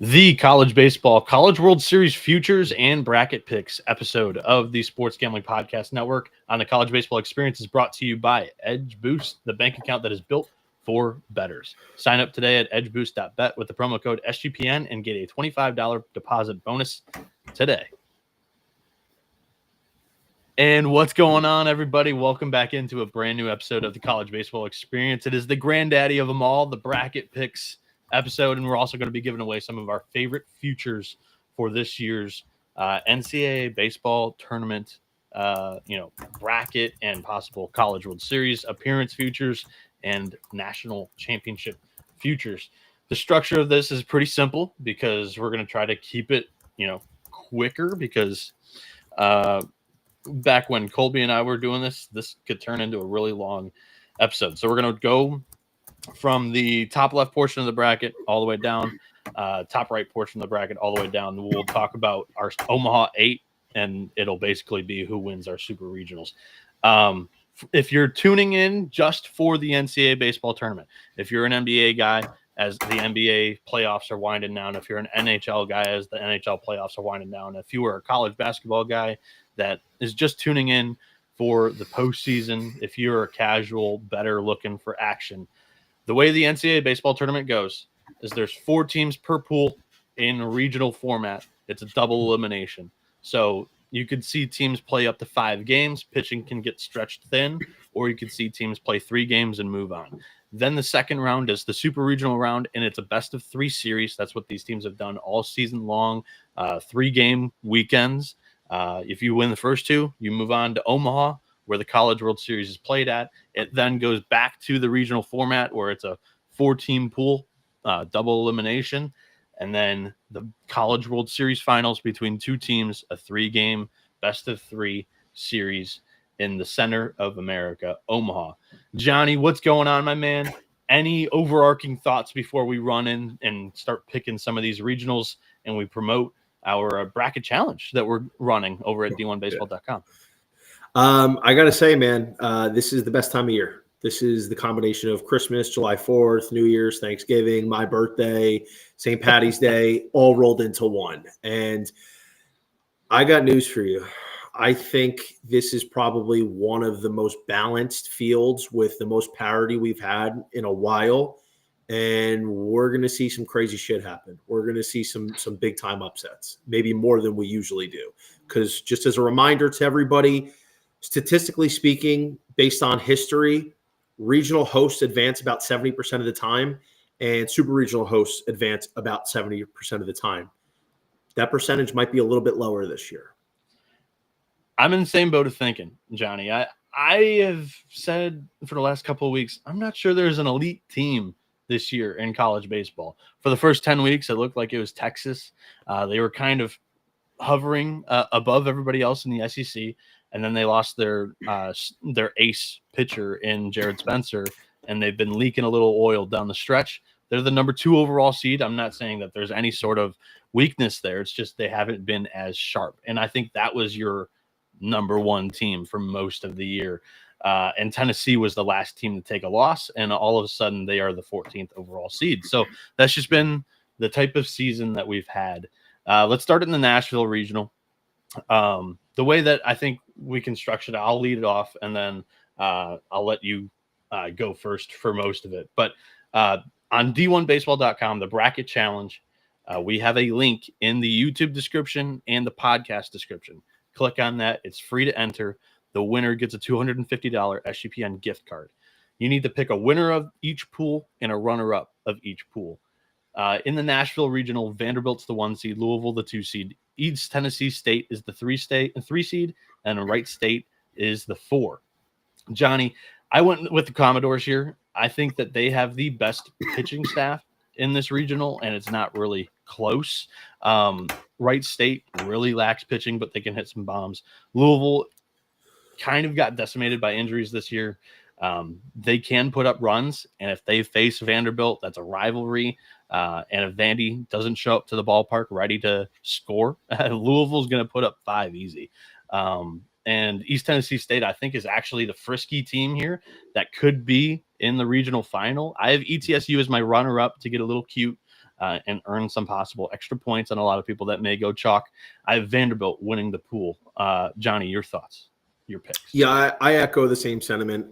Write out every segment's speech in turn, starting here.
The College Baseball College World Series Futures and Bracket Picks episode of the Sports Gambling Podcast Network on the College Baseball Experience is brought to you by Edge Boost, the bank account that is built for bettors. Sign up today at edgeboost.bet with the promo code SGPN and get a $25 deposit bonus today. And what's going on, everybody? Welcome back into a brand new episode of the College Baseball Experience. It is the granddaddy of them all, the Bracket Picks episode, and we're also going to be giving away some of our favorite futures for this year's NCAA Baseball Tournament, bracket and possible College World Series appearance futures and national championship futures. The structure of this is pretty simple because we're going to try to keep it, quicker because back when Colby and I were doing this could turn into a really long episode. So we're going to go from the top left portion of the bracket all the way down, top right portion of the bracket all the way down. We'll talk about our Omaha 8, and it'll basically be who wins our super regionals. If you're tuning in just for the NCAA baseball tournament, if you're an NBA guy, as the NBA playoffs are winding down, if you're an NHL guy, as the NHL playoffs are winding down, if you were a college basketball guy that is just tuning in for the postseason, if you're a casual bettor looking for action, the way the NCAA baseball tournament goes is there's 4 teams per pool in regional format. It's a double elimination. So you could see teams play up to 5 games. Pitching can get stretched thin, or you could see teams play 3 games and move on. Then the second round is the super regional round, and it's a best of 3 series. That's what these teams have done all season long, 3-game weekends. If you win the first 2, you move on to Omaha, where the College World Series is played at. It then goes back to the regional format where it's a 4-team pool, double elimination, and then the College World Series finals between 2 teams, a 3-game best of 3 series in the center of America, Omaha. Johnny, what's going on, my man? Any overarching thoughts before we run in and start picking some of these regionals and we promote our bracket challenge that we're running over at d1baseball.com? I got to say, man, this is the best time of year. This is the combination of Christmas, July 4th, New Year's, Thanksgiving, my birthday, St. Patty's Day, all rolled into one. And I got news for you. I think this is probably one of the most balanced fields with the most parity we've had in a while. And we're going to see some crazy shit happen. We're going to see some big time upsets, maybe more than we usually do. Because just as a reminder to everybody, statistically speaking, based on history, regional hosts advance about 70% of the time, and super regional hosts advance about 70% of the time. That percentage might be a little bit lower this year. I'm in the same boat of thinking, Johnny. I have said for the last couple of weeks, I'm not sure there's an elite team this year in college baseball. For the first 10 weeks, it looked like it was Texas. They were kind of hovering above everybody else in the SEC. And then they lost their ace pitcher in Jared Spencer, and they've been leaking a little oil down the stretch. They're the number 2 overall seed. I'm not saying that there's any sort of weakness there. It's just they haven't been as sharp. And I think that was your number 1 team for most of the year. And Tennessee was the last team to take a loss, and all of a sudden they are the 14th overall seed. So that's just been the type of season that we've had. Let's start in the Nashville regional. The way that I think we can structure it, I'll lead it off, and then I'll let you go first for most of it. But on d1baseball.com, the bracket challenge, we have a link in the YouTube description and the podcast description. Click on that. It's free to enter. The winner gets a $250 SGPN gift card. You need to pick a winner of each pool and a runner-up of each pool. In the Nashville regional, Vanderbilt's the 1 seed, Louisville the 2 seed, East Tennessee State is the 3 seed, and Wright State is the 4. Johnny, I went with the Commodores here. I think that they have the best pitching staff in this regional, and it's not really close. Wright State really lacks pitching, but they can hit some bombs. Louisville kind of got decimated by injuries this year. They can put up runs, and if they face Vanderbilt, that's a rivalry. And if Vandy doesn't show up to the ballpark ready to score, Louisville's going to put up 5 easy. And East Tennessee State, I think, is actually the frisky team here that could be in the regional final. I have ETSU as my runner-up to get a little cute. and earn some possible extra points on a lot of people that may go chalk. I have Vanderbilt winning the pool. Johnny, your thoughts, your picks? Yeah, I echo the same sentiment.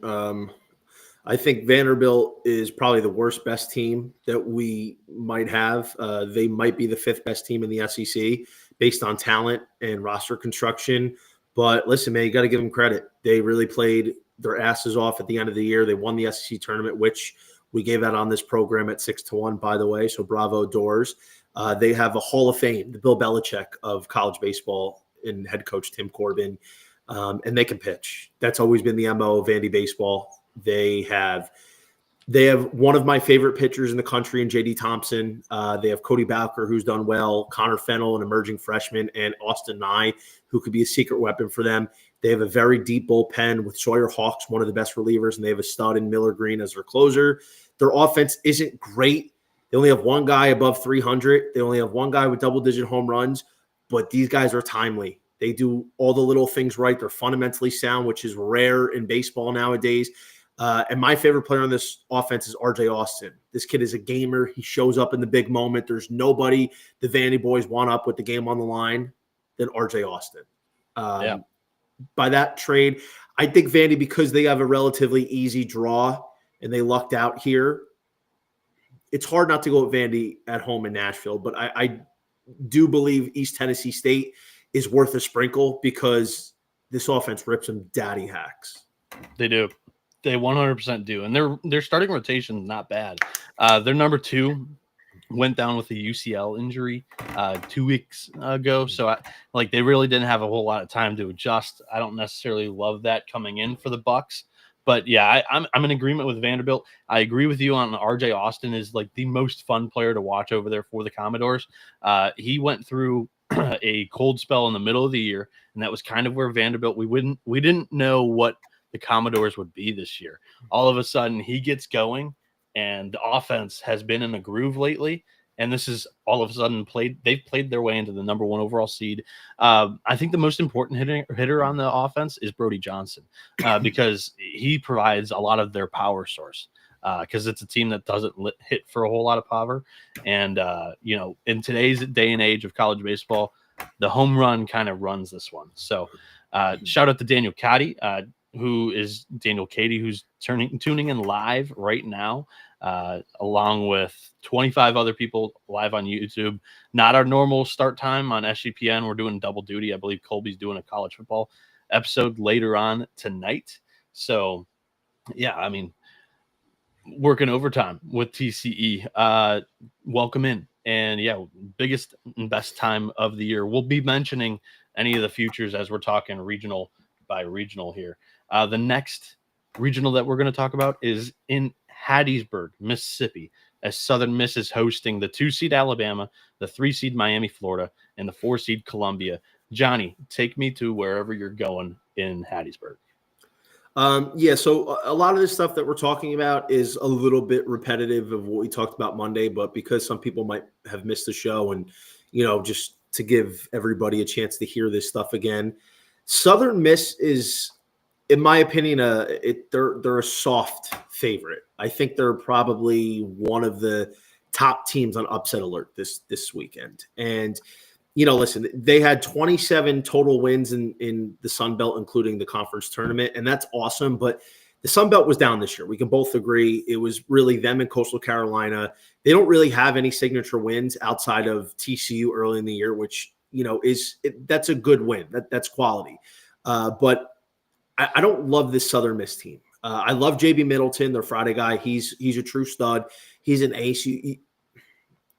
I think Vanderbilt is probably the worst best team that we might have. They might be the 5th best team in the SEC based on talent and roster construction. But listen, man, you got to give them credit. They really played their asses off at the end of the year. They won the SEC tournament, which we gave out on this program at 6-1, by the way. So bravo, Doors. They have a Hall of Fame, the Bill Belichick of college baseball, and head coach Tim Corbin. And they can pitch. That's always been the MO of Vandy baseball. They have one of my favorite pitchers in the country in J.D. Thompson. They have Cody Bowker, who's done well, Connor Fennell, an emerging freshman, and Austin Nye, who could be a secret weapon for them. They have a very deep bullpen with Sawyer Hawks, one of the best relievers, and they have a stud in Miller Green as their closer. Their offense isn't great. They only have one guy above 300. They only have one guy with double-digit home runs, but these guys are timely. They do all the little things right. They're fundamentally sound, which is rare in baseball nowadays. And my favorite player on this offense is R.J. Austin. This kid is a gamer. He shows up in the big moment. There's nobody the Vandy boys want up with the game on the line than R.J. Austin. By that trade, I think Vandy, because they have a relatively easy draw and they lucked out here, it's hard not to go with Vandy at home in Nashville. But I do believe East Tennessee State is worth a sprinkle because this offense rips them daddy hacks. They do. They 100% do. And their starting rotation is not bad. Their number 2 went down with a UCL injury 2 weeks ago. So they really didn't have a whole lot of time to adjust. I don't necessarily love that coming in for the Bucks. But yeah, I'm in agreement with Vanderbilt. I agree with you on RJ Austin is like the most fun player to watch over there for the Commodores. He went through a cold spell in the middle of the year, and that was kind of where Vanderbilt we didn't know what the Commodores would be this year. All of a sudden he gets going and the offense has been in a groove lately. And this is all of a sudden they've played their way into the number 1 overall seed. I think the most important hitter on the offense is Brody Johnson because he provides a lot of their power source because it's a team that doesn't hit for a whole lot of power. And, in today's day and age of college baseball, the home run kind of runs this one. So shout out to Daniel Cady, who is Daniel Cady, who's tuning in live right now, along with 25 other people live on YouTube. Not our normal start time on SGPN. We're doing double duty. I believe Colby's doing a college football episode later on tonight. So, yeah, I mean, working overtime with TCE. Welcome in. And, yeah, biggest and best time of the year. We'll be mentioning any of the futures as we're talking regional by regional here. The next regional that we're going to talk about is in Hattiesburg, Mississippi, as Southern Miss is hosting the 2-seed Alabama, the 3-seed Miami, Florida, and the 4-seed Columbia. Johnny, take me to wherever you're going in Hattiesburg. So a lot of this stuff that we're talking about is a little bit repetitive of what we talked about Monday, but because some people might have missed the show and, just to give everybody a chance to hear this stuff again, Southern Miss is, in my opinion, they're a soft favorite. I think they're probably one of the top teams on upset alert this weekend. And, listen, they had 27 total wins in the Sun Belt, including the conference tournament, and that's awesome. But the Sun Belt was down this year. We can both agree it was really them and Coastal Carolina. They don't really have any signature wins outside of TCU early in the year, which, that's a good win. That's quality. But I don't love this Southern Miss team. I love JB Middleton, their Friday guy. He's a true stud. He's an ace.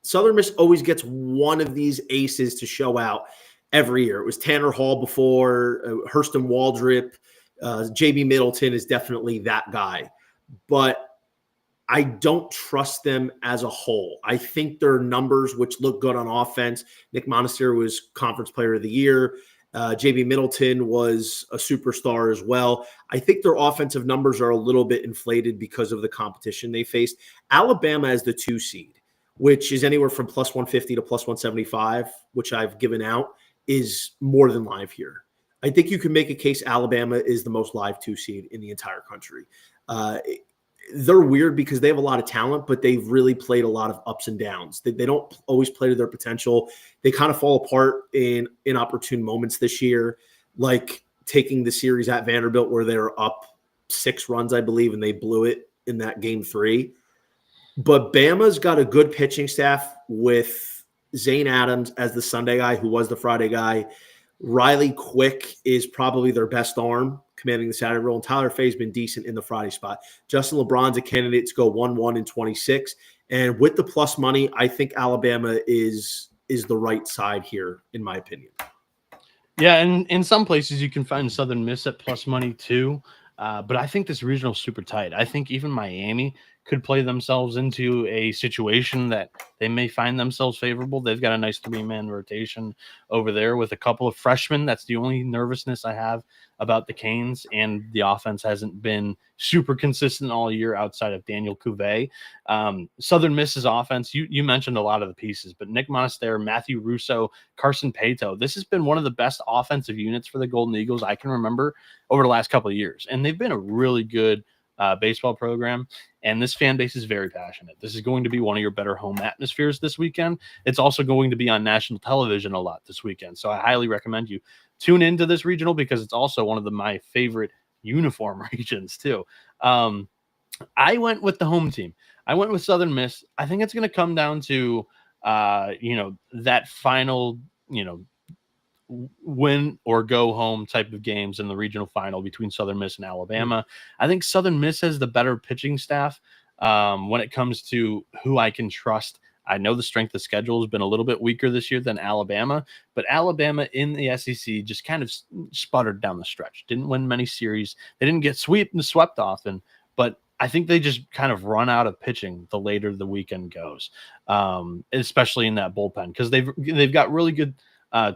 Southern Miss always gets one of these aces to show out every year. It was Tanner Hall before, Hurston Waldrip. JB Middleton is definitely that guy. But I don't trust them as a whole. I think their numbers, which look good on offense, Nick Monastery was Conference Player of the Year. JB Middleton was a superstar as well. I think their offensive numbers are a little bit inflated because of the competition they faced. Alabama as the 2 seed, which is anywhere from plus 150 to plus 175, which I've given out, is more than live here. I think you can make a case Alabama is the most live 2 seed in the entire country. they're weird because they have a lot of talent, but they've really played a lot of ups and downs. They don't always play to their potential. They kind of fall apart in inopportune moments this year, like taking the series at Vanderbilt where they were up 6 runs, I believe, and they blew it in that game 3. But Bama's got a good pitching staff with Zane Adams as the Sunday guy, who was the Friday guy. Riley Quick is probably their best arm, commanding the Saturday role, and Tyler Fay's been decent in the Friday spot. Justin LeBron's a candidate to go 1-1 in 26. And with the plus money, I think Alabama is the right side here, in my opinion. Yeah, and in some places you can find Southern Miss at plus money too. But I think this regional is super tight. I think even Miami could play themselves into a situation that they may find themselves favorable. They've got a nice 3-man rotation over there with a couple of freshmen. That's the only nervousness I have about the Canes, and the offense hasn't been super consistent all year outside of Daniel Cuvée. Southern Miss's offense, you mentioned a lot of the pieces, but Nick Monaster, Matthew Russo, Carson Pato, this has been one of the best offensive units for the Golden Eagles I can remember over the last couple of years, and they've been a really good baseball program, and this fan base is very passionate. This is going to be one of your better home atmospheres this weekend. It's also going to be on national television a lot this weekend, so I highly recommend you tune into this regional because it's also one of my favorite uniform regions too. I went with the home team. I went with Southern Miss. I think it's going to come down to that final win or go home type of games in the regional final between Southern Miss and Alabama. I think Southern Miss has the better pitching staff when it comes to who I can trust. I know the strength of schedule has been a little bit weaker this year than Alabama, but Alabama in the SEC just kind of sputtered down the stretch. Didn't win many series. They didn't get swept often, but I think they just kind of run out of pitching the later the weekend goes, especially in that bullpen, because they've got really good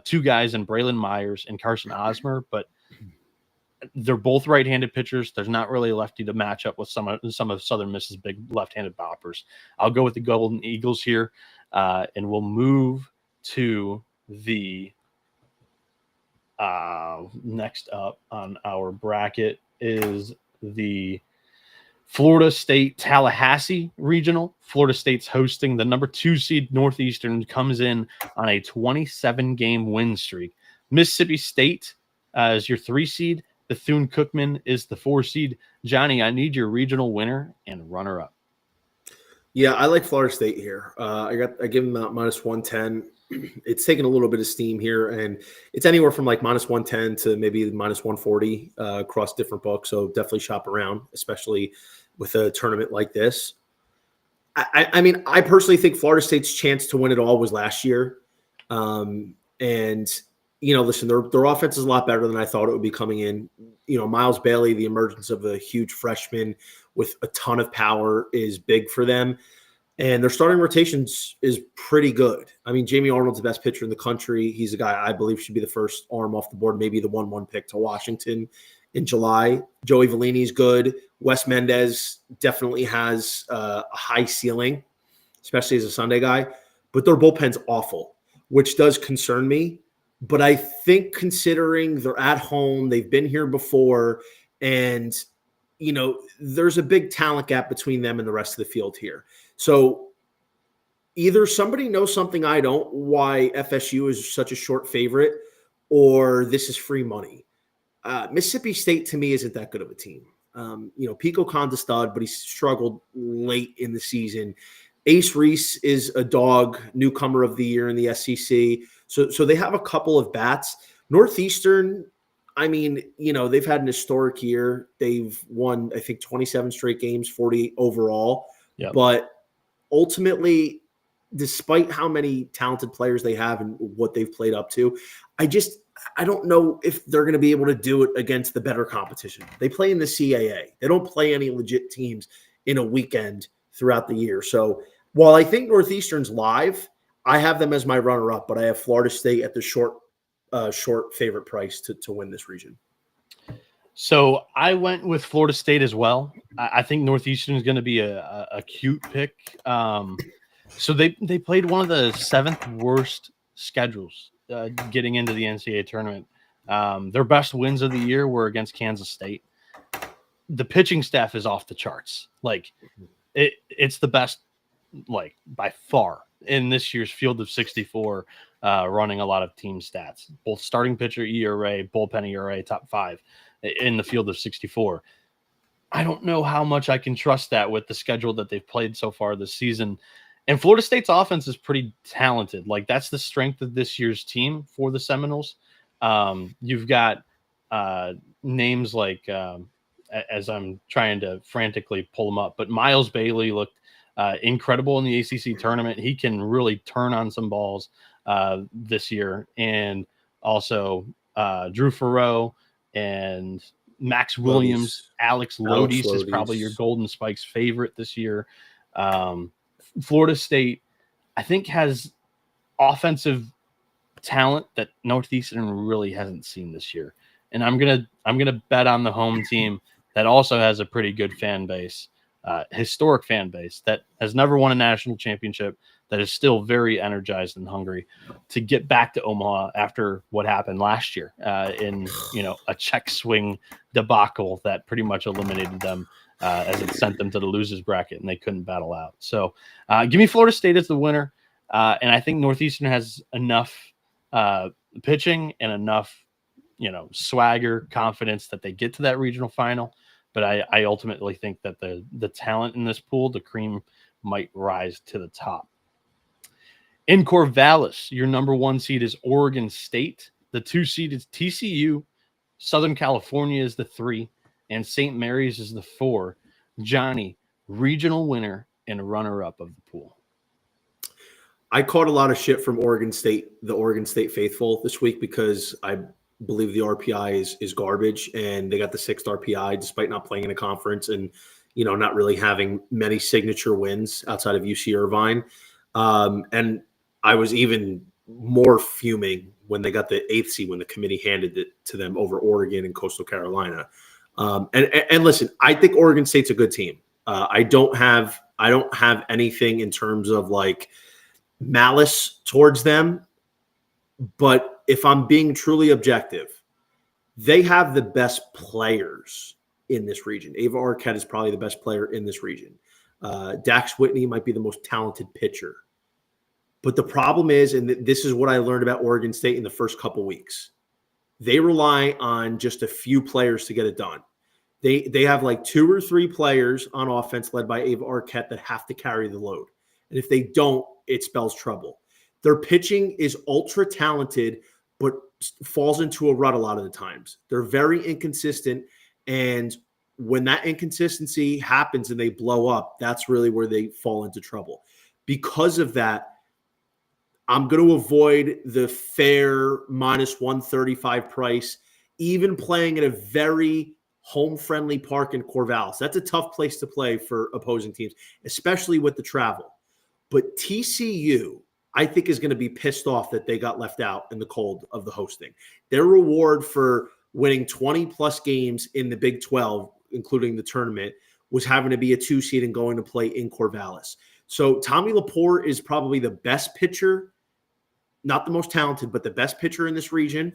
2 guys in Braylon Myers and Carson Osmer, but they're both right-handed pitchers. There's not really a lefty to match up with some of Southern Miss's big left-handed boppers. I'll go with the Golden Eagles here, and we'll move to the next up on our bracket is the Florida State Tallahassee regional. Florida State's hosting the number 2 seed Northeastern, comes in on a 27-game win streak. Mississippi State is your 3 seed. Bethune-Cookman is the 4 seed. Johnny, I need your regional winner and runner up. Yeah, I like Florida State here. I give them minus 110. It's taking a little bit of steam here, and it's anywhere from like minus 110 to maybe minus 140 across different books. So definitely shop around, especially with a tournament like this. I mean, I personally think Florida State's chance to win it all was last year. And, listen, their offense is a lot better than I thought it would be coming in. Miles Bailey, the emergence of a huge freshman with a ton of power is big for them. And their starting rotations is pretty good. I mean, Jamie Arnold's the best pitcher in the country. He's a guy I believe should be the first arm off the board, maybe the 1-1 pick to Washington in July. Joey Vellini's good. Wes Mendez definitely has a high ceiling, especially as a Sunday guy. But their bullpen's awful, which does concern me. But I think considering they're at home, they've been here before, and, there's a big talent gap between them and the rest of the field here. So either somebody knows something I don't, why FSU is such a short favorite, or this is free money. Mississippi State, to me, isn't that good of a team. Pico Khan's a stud, but he struggled late in the season. Ace Reese is a dog, newcomer of the year in the SEC. So they have a couple of bats. Northeastern, I mean, they've had an historic year. They've won, I think, 27 straight games, 40 overall. Yep. But ultimately, despite how many talented players they have and what they've played up to, I don't know if they're going to be able to do it against the better competition. They play in the CAA. They don't play any legit teams in a weekend throughout the year. So while I think Northeastern's live, I have them as my runner-up, but I have Florida State at the short favorite price to win this region. So I went with Florida State as well. I think Northeastern is going to be a cute pick. So they played one of the 7th worst schedules getting into the NCAA tournament. Their best wins of the year were against Kansas State. the pitching staff is off the charts. Like it's the best, like by far, in this year's field of 64, running a lot of team stats, both starting pitcher ERA, bullpen ERA, top 5 in the field of 64. I don't know how much I can trust that with the schedule that they've played so far this season. And Florida State's offense is pretty talented. Like that's the strength of this year's team for the Seminoles. You've got names like, as I'm trying to frantically pull them up, but Miles Bailey looked incredible in the ACC tournament. He can really turn on some balls this year. And also Drew Farreau and Max Williams, Alex Lodies is probably your Golden Spikes favorite this year. Florida State, I think, has offensive talent that Northeastern really hasn't seen this year. And I'm gonna bet on the home team that also has a pretty good fan base, historic fan base that has never won a national championship, that is still very energized and hungry to get back to Omaha after what happened last year in a check swing debacle that pretty much eliminated them as it sent them to the losers bracket and they couldn't battle out. So give me Florida State as the winner. And I think Northeastern has enough pitching and enough, swagger, confidence that they get to that regional final. But I ultimately think that the talent in this pool, the cream, might rise to the top. In Corvallis, your number 1 seed is Oregon State. The 2 seed is TCU. Southern California is the 3, and St. Mary's is the 4. Johnny, regional winner and runner-up of the pool. I caught a lot of shit from Oregon State, the Oregon State faithful this week, because I believe the RPI is garbage, and they got the 6th RPI despite not playing in a conference and not really having many signature wins outside of UC Irvine. And I was even more fuming when they got the 8th seed when the committee handed it to them over Oregon and Coastal Carolina. And listen, I think Oregon State's a good team. I don't have anything in terms of like malice towards them, but if I'm being truly objective, they have the best players in this region. Ava Arquette is probably the best player in this region. Dax Whitney might be the most talented pitcher. But the problem is, and this is what I learned about Oregon State in the first couple weeks, they rely on just a few players to get it done. They have like 2 or 3 players on offense led by Ava Arquette that have to carry the load. And if they don't, it spells trouble. Their pitching is ultra talented, but falls into a rut a lot of the times. They're very inconsistent. And when that inconsistency happens and they blow up, that's really where they fall into trouble. Because of that, I'm going to avoid the fair minus 135 price, even playing at a very home-friendly park in Corvallis. That's a tough place to play for opposing teams, especially with the travel. But TCU, I think, is going to be pissed off that they got left out in the cold of the hosting. Their reward for winning 20-plus games in the Big 12, including the tournament, was having to be a 2 seed and going to play in Corvallis. So Tommy Lepore is probably the best pitcher, not the most talented, but the best pitcher in this region.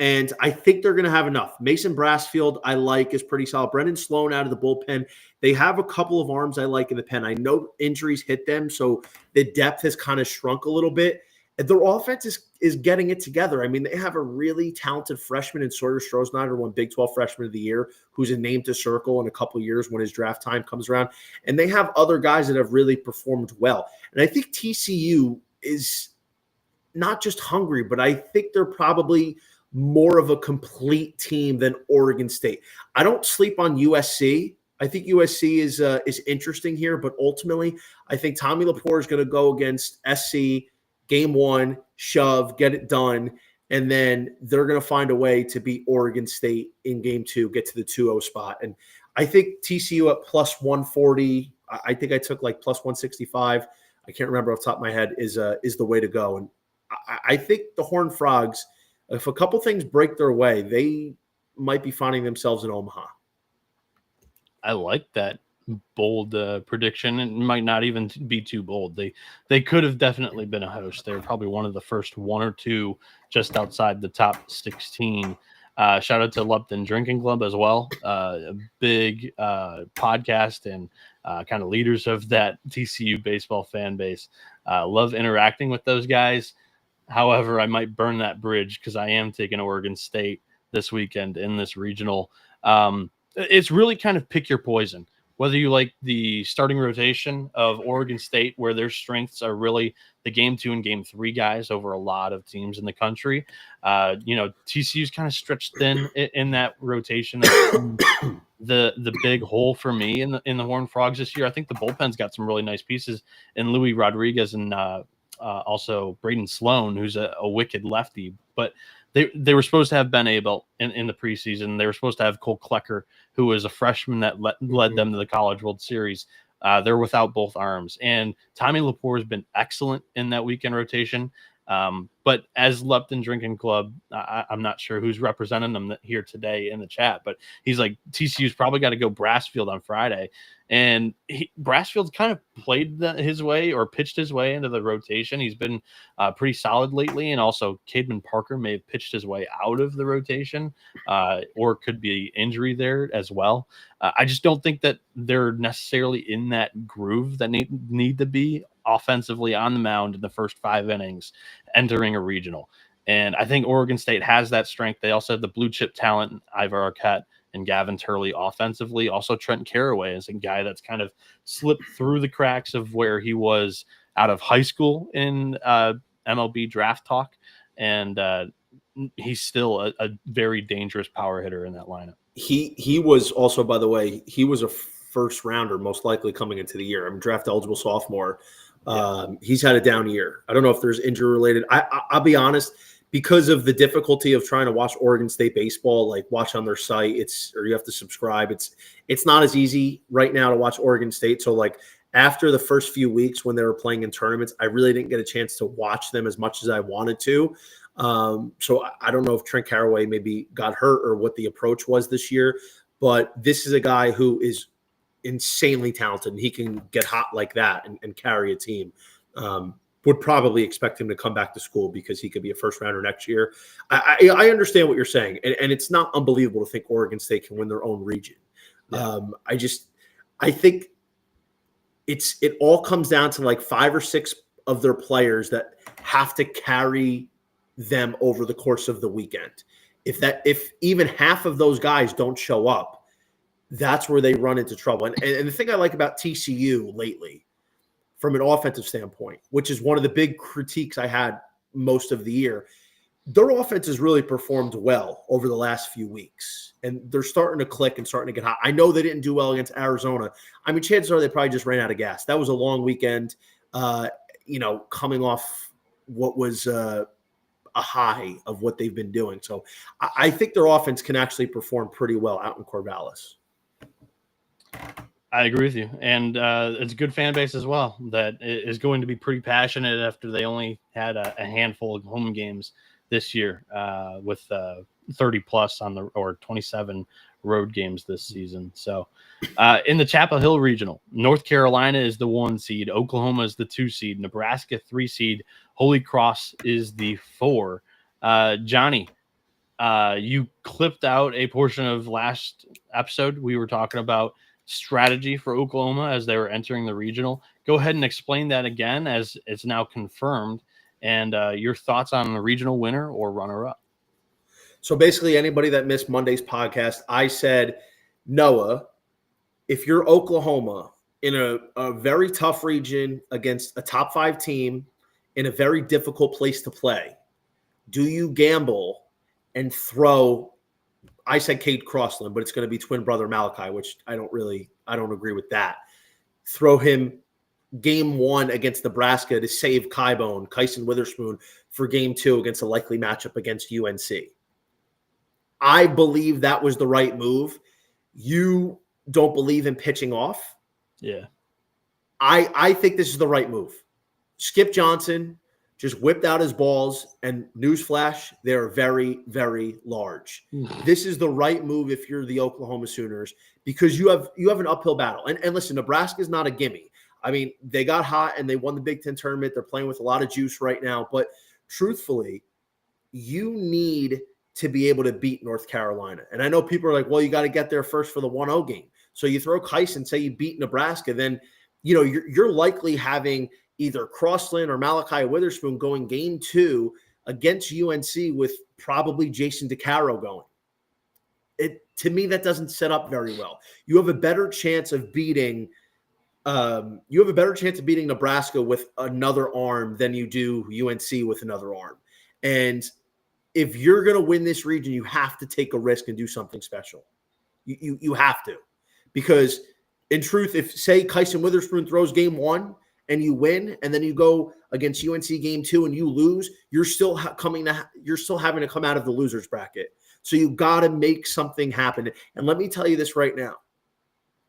And I think they're going to have enough. Mason Brassfield, I like, is pretty solid. Brendan Sloan out of the bullpen. They have a couple of arms I like in the pen. I know injuries hit them, so the depth has kind of shrunk a little bit. And their offense is getting it together. I mean, they have a really talented freshman in Sawyer Strohsnyder, won Big 12 Freshman of the Year, who's a name to circle in a couple of years when his draft time comes around. And they have other guys that have really performed well. And I think TCU is not just hungry, but I think they're probably more of a complete team than Oregon State. I don't sleep on USC. I think USC is interesting here, but ultimately, I think Tommy Lepore is going to go against SC game 1, shove, get it done, and then they're going to find a way to beat Oregon State in game 2, get to the 2-0 spot. And I think TCU at plus 140. I think I took like plus 165. I can't remember off the top of my head is the way to go. And I think the Horned Frogs, if a couple things break their way, they might be finding themselves in Omaha. I like that bold prediction. It might not even be too bold. They could have definitely been a host. They were probably one of the first 1 or 2 just outside the top 16. Shout out to Lupton Drinking Club as well, a big podcast and kind of leaders of that TCU baseball fan base. Love interacting with those guys. However, I might burn that bridge because I am taking Oregon State this weekend in this regional. It's really kind of pick your poison. Whether you like the starting rotation of Oregon State, where their strengths are really the game 2 and game 3 guys over a lot of teams in the country. TCU's kind of stretched thin in that rotation. The big hole for me in the Horned Frogs this year. I think the bullpen's got some really nice pieces in Louis Rodriguez and also Braden Sloan, who's a wicked lefty. But they were supposed to have Ben Abel in the preseason. They were supposed to have Cole Klecker, who was a freshman that led them to the College World Series. They're without both arms. And Tommy Lepore has been excellent in that weekend rotation. But as Lupton Drinking Club, I'm not sure who's representing them here today in the chat, but he's like, TCU's probably got to go Brassfield on Friday. And Brassfield's kind of played his way or pitched his way into the rotation. He's been pretty solid lately. And also Cademan Parker may have pitched his way out of the rotation or could be injury there as well. I just don't think that they're necessarily in that groove that need to be offensively on the mound in the first 5 innings entering a regional. And I think Oregon State has that strength. They also have the blue chip talent, Ivar Arquette and Gavin Turley offensively. Also Trent Caraway is a guy that's kind of slipped through the cracks of where he was out of high school in MLB draft talk. And he's still a very dangerous power hitter in that lineup. He was also, by the way, he was a first rounder, most likely coming into the year. I'm draft eligible sophomore. He's had a down year. I don't know if there's injury related. I'll be honest, because of the difficulty of trying to watch Oregon State baseball, like watch on their site, or you have to subscribe. It's not as easy right now to watch Oregon State. So like after the first few weeks when they were playing in tournaments, I really didn't get a chance to watch them as much as I wanted to. So I don't know if Trent Caraway maybe got hurt or what the approach was this year, but this is a guy who is insanely talented and he can get hot like that and carry a team. Would probably expect him to come back to school because he could be a first rounder next year. I understand what you're saying. And it's not unbelievable to think Oregon State can win their own region. Yeah. I think it all comes down to like 5 or 6 of their players that have to carry them over the course of the weekend. If even half of those guys don't show up, that's where they run into trouble. And the thing I like about TCU lately, from an offensive standpoint, which is one of the big critiques I had most of the year, their offense has really performed well over the last few weeks. And they're starting to click and starting to get hot. I know they didn't do well against Arizona. I mean, chances are they probably just ran out of gas. That was a long weekend, coming off what was a high of what they've been doing. So I think their offense can actually perform pretty well out in Corvallis. I agree with you. And it's a good fan base as well that is going to be pretty passionate after they only had a handful of home games this year with 30 plus or 27 road games this season. So in the Chapel Hill Regional, North Carolina is the 1 seed. Oklahoma is the 2 seed. Nebraska 3 seed. Holy Cross is the 4. Johnny, you clipped out a portion of last episode. We were talking about strategy for Oklahoma as they were entering the regional. Go ahead and explain that again as it's now confirmed, and your thoughts on the regional winner or runner-up. So basically anybody that missed Monday's podcast, I said, Noah, if you're Oklahoma in a very tough region against a top 5 team in a very difficult place to play, do you gamble and throw, I said Cade Crossland, but it's going to be twin brother Malachi, which I don't agree with that. Throw him game 1 against Nebraska to save Kyson Witherspoon for game 2 against a likely matchup against UNC. I believe that was the right move. You don't believe in pitching off? Yeah. I think this is the right move. Skip Johnson just whipped out his balls, and newsflash, they're very, very large. This is the right move if you're the Oklahoma Sooners because you have an uphill battle. And listen, Nebraska is not a gimme. I mean, they got hot and they won the Big Ten tournament. They're playing with a lot of juice right now. But truthfully, you need to be able to beat North Carolina. And I know people are like, well, you got to get there first for the 1-0 game. So you throw Kyson, say you beat Nebraska, then you're likely having either Crossland or Malachi Witherspoon going game 2 against UNC with probably Jason DeCaro going. To me, that doesn't set up very well. You have a better chance of beating Nebraska with another arm than you do UNC with another arm. And if you're going to win this region, you have to take a risk and do something special. You have to. Because in truth, if say Kyson Witherspoon throws game 1 and you win, and then you go against UNC game 2 and you lose, you're still having to come out of the losers bracket. So you got to make something happen. And let me tell you this right now.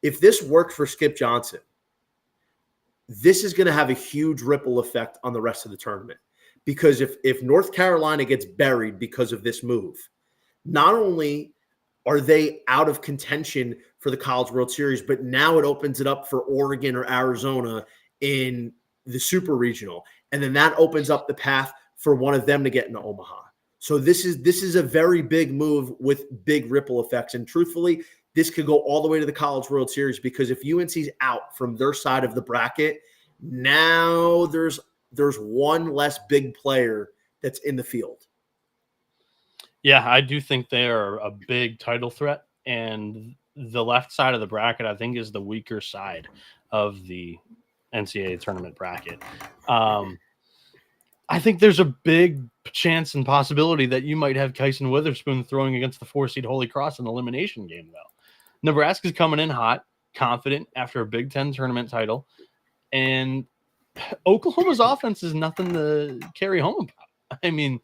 If this works for Skip Johnson, this is going to have a huge ripple effect on the rest of the tournament. Because if North Carolina gets buried because of this move, not only are they out of contention for the College World Series, but now it opens it up for Oregon or Arizona in the Super Regional. And then that opens up the path for one of them to get into Omaha. So this is a very big move with big ripple effects. And truthfully, this could go all the way to the College World Series, because if UNC's out from their side of the bracket, now there's one less big player that's in the field. Yeah, I do think they are a big title threat, and the left side of the bracket, I think, is the weaker side of the NCAA tournament bracket. I think there's a big chance and possibility that you might have Kyson Witherspoon throwing against the 4-seed Holy Cross in the elimination game, though. Nebraska's coming in hot, confident after a Big Ten tournament title, and Oklahoma's offense is nothing to carry home about. I mean,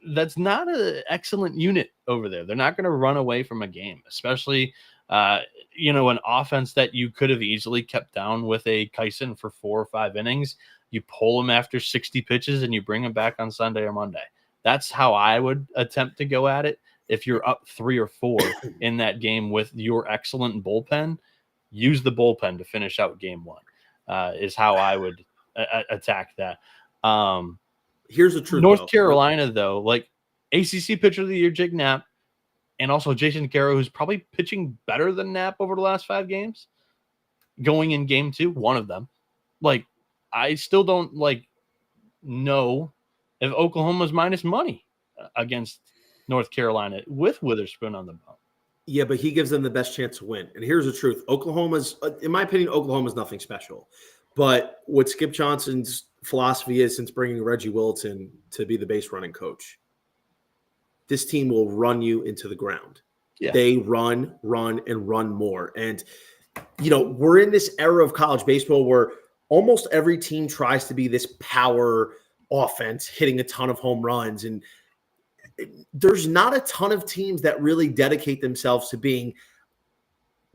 that's not an excellent unit over there. They're not going to run away from a game, especially, an offense that you could have easily kept down with a Kyson for 4 or 5 innings. You pull him after 60 pitches and you bring him back on Sunday or Monday. That's how I would attempt to go at it. If you're up 3 or 4 in that game with your excellent bullpen, use the bullpen to finish out game 1, is how I would attack that. Here's the truth. North Carolina, though, like ACC Pitcher of the Year, Jake Knapp, and also Jason DeCaro, who's probably pitching better than Knapp over the last 5 games, going in game 2, one of them. Like, I still don't know if Oklahoma's minus money against North Carolina with Witherspoon on the mound. Yeah, but he gives them the best chance to win. And here's the truth. In my opinion, Oklahoma's nothing special. But what Skip Johnson's philosophy is, since bringing Reggie Wilton to be the base running coach, this team will run you into the ground. Yeah. They run, and run more. And, we're in this era of college baseball where almost every team tries to be this power offense, hitting a ton of home runs. And there's not a ton of teams that really dedicate themselves to being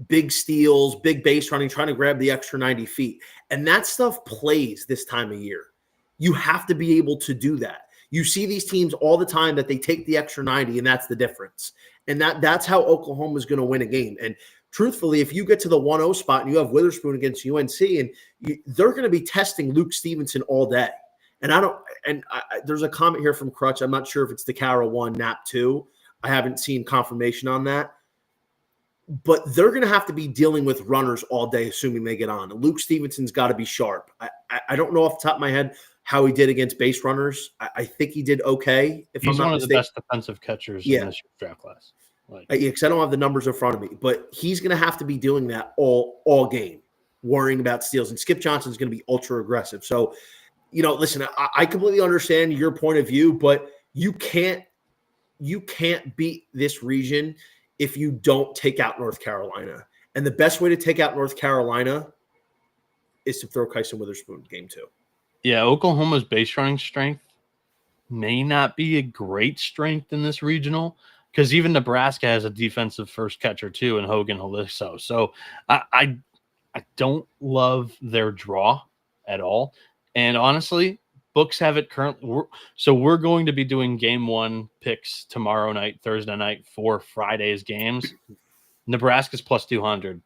big steals, big base running, trying to grab the extra 90 feet. And that stuff plays this time of year. You have to be able to do that. You see these teams all the time that they take the extra 90, and that's the difference. And that's how Oklahoma is going to win a game. And truthfully, if you get to the 1-0 spot and you have Witherspoon against UNC, and they're going to be testing Luke Stevenson all day. And there's a comment here from Crutch. I'm not sure if it's DeCaro 1, Knapp 2. I haven't seen confirmation on that. But they're going to have to be dealing with runners all day, assuming they get on. Luke Stevenson's got to be sharp. I don't know off the top of my head how he did against base runners. I think he did okay. He's one of the best defensive catchers in this draft class. Because I don't have the numbers in front of me. But he's going to have to be doing that all game, worrying about steals. And Skip Johnson's going to be ultra aggressive. So, listen, I completely understand your point of view, but you can't beat this region if you don't take out North Carolina. And the best way to take out North Carolina is to throw Kyson Witherspoon game 2. Yeah, Oklahoma's base running strength may not be a great strength in this regional, because even Nebraska has a defensive first catcher too in Hogan Haliso. So I don't love their draw at all. And honestly, books have it currently. So we're going to be doing game 1 picks tomorrow night, Thursday night, for Friday's games. Nebraska's plus 200.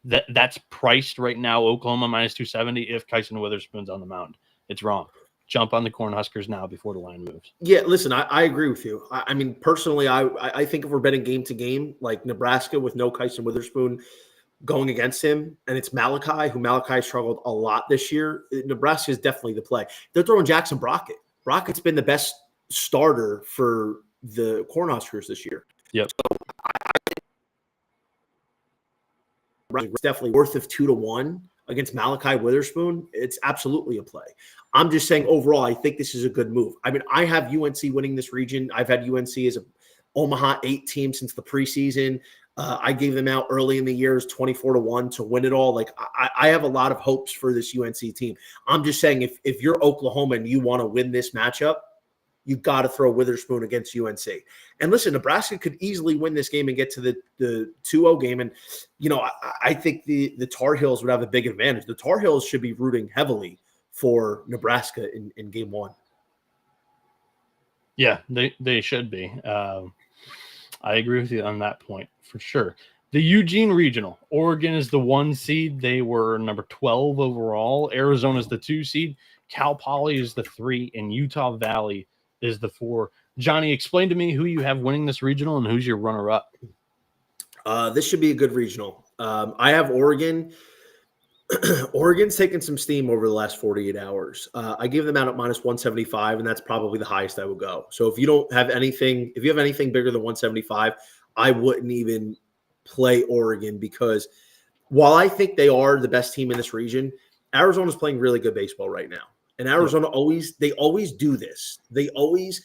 That's priced right now. Oklahoma minus 270 if Kyson Witherspoon's on the mound. It's wrong. jump on the Cornhuskers now before the line moves. Yeah, listen, I agree with you. I mean, personally, I think if we're betting game to game, like Nebraska with no Kyson Witherspoon going against him, and it's Malachi struggled a lot this year. Nebraska is definitely the play. They're throwing Jackson Brockett. Brockett's been the best starter for the Cornhuskers this year. Yep. It's definitely worth of 2-1 against Malachi Witherspoon. It's absolutely a play. I'm just saying overall, I think this is a good move. I mean, I have UNC winning this region. I've had UNC as a Omaha 8 team since the preseason. I gave them out early in the year as 24-1 to win it all. Like I have a lot of hopes for this UNC team. I'm just saying if you're Oklahoma and you want to win this matchup, you've got to throw Witherspoon against UNC. And listen, Nebraska could easily win this game and get to the 2-0 game. And, you know, I think the Tar Heels would have a big advantage. The Tar Heels should be rooting heavily for Nebraska in game 1. Yeah, they should be. I agree with you on that point for sure. The Eugene Regional, Oregon is the 1 seed. They were number 12 overall. Arizona is the 2 seed. Cal Poly is the 3, and Utah Valley is the 4. Johnny, explain to me who you have winning this regional and who's your runner-up. This should be a good regional. I have Oregon. Oregon's taken some steam over the last 48 hours. I gave them out at -175, and that's probably the highest I would go. So if you have anything bigger than 175, I wouldn't even play Oregon, because while I think they are the best team in this region, Arizona's playing really good baseball right now. And Arizona always do this. They always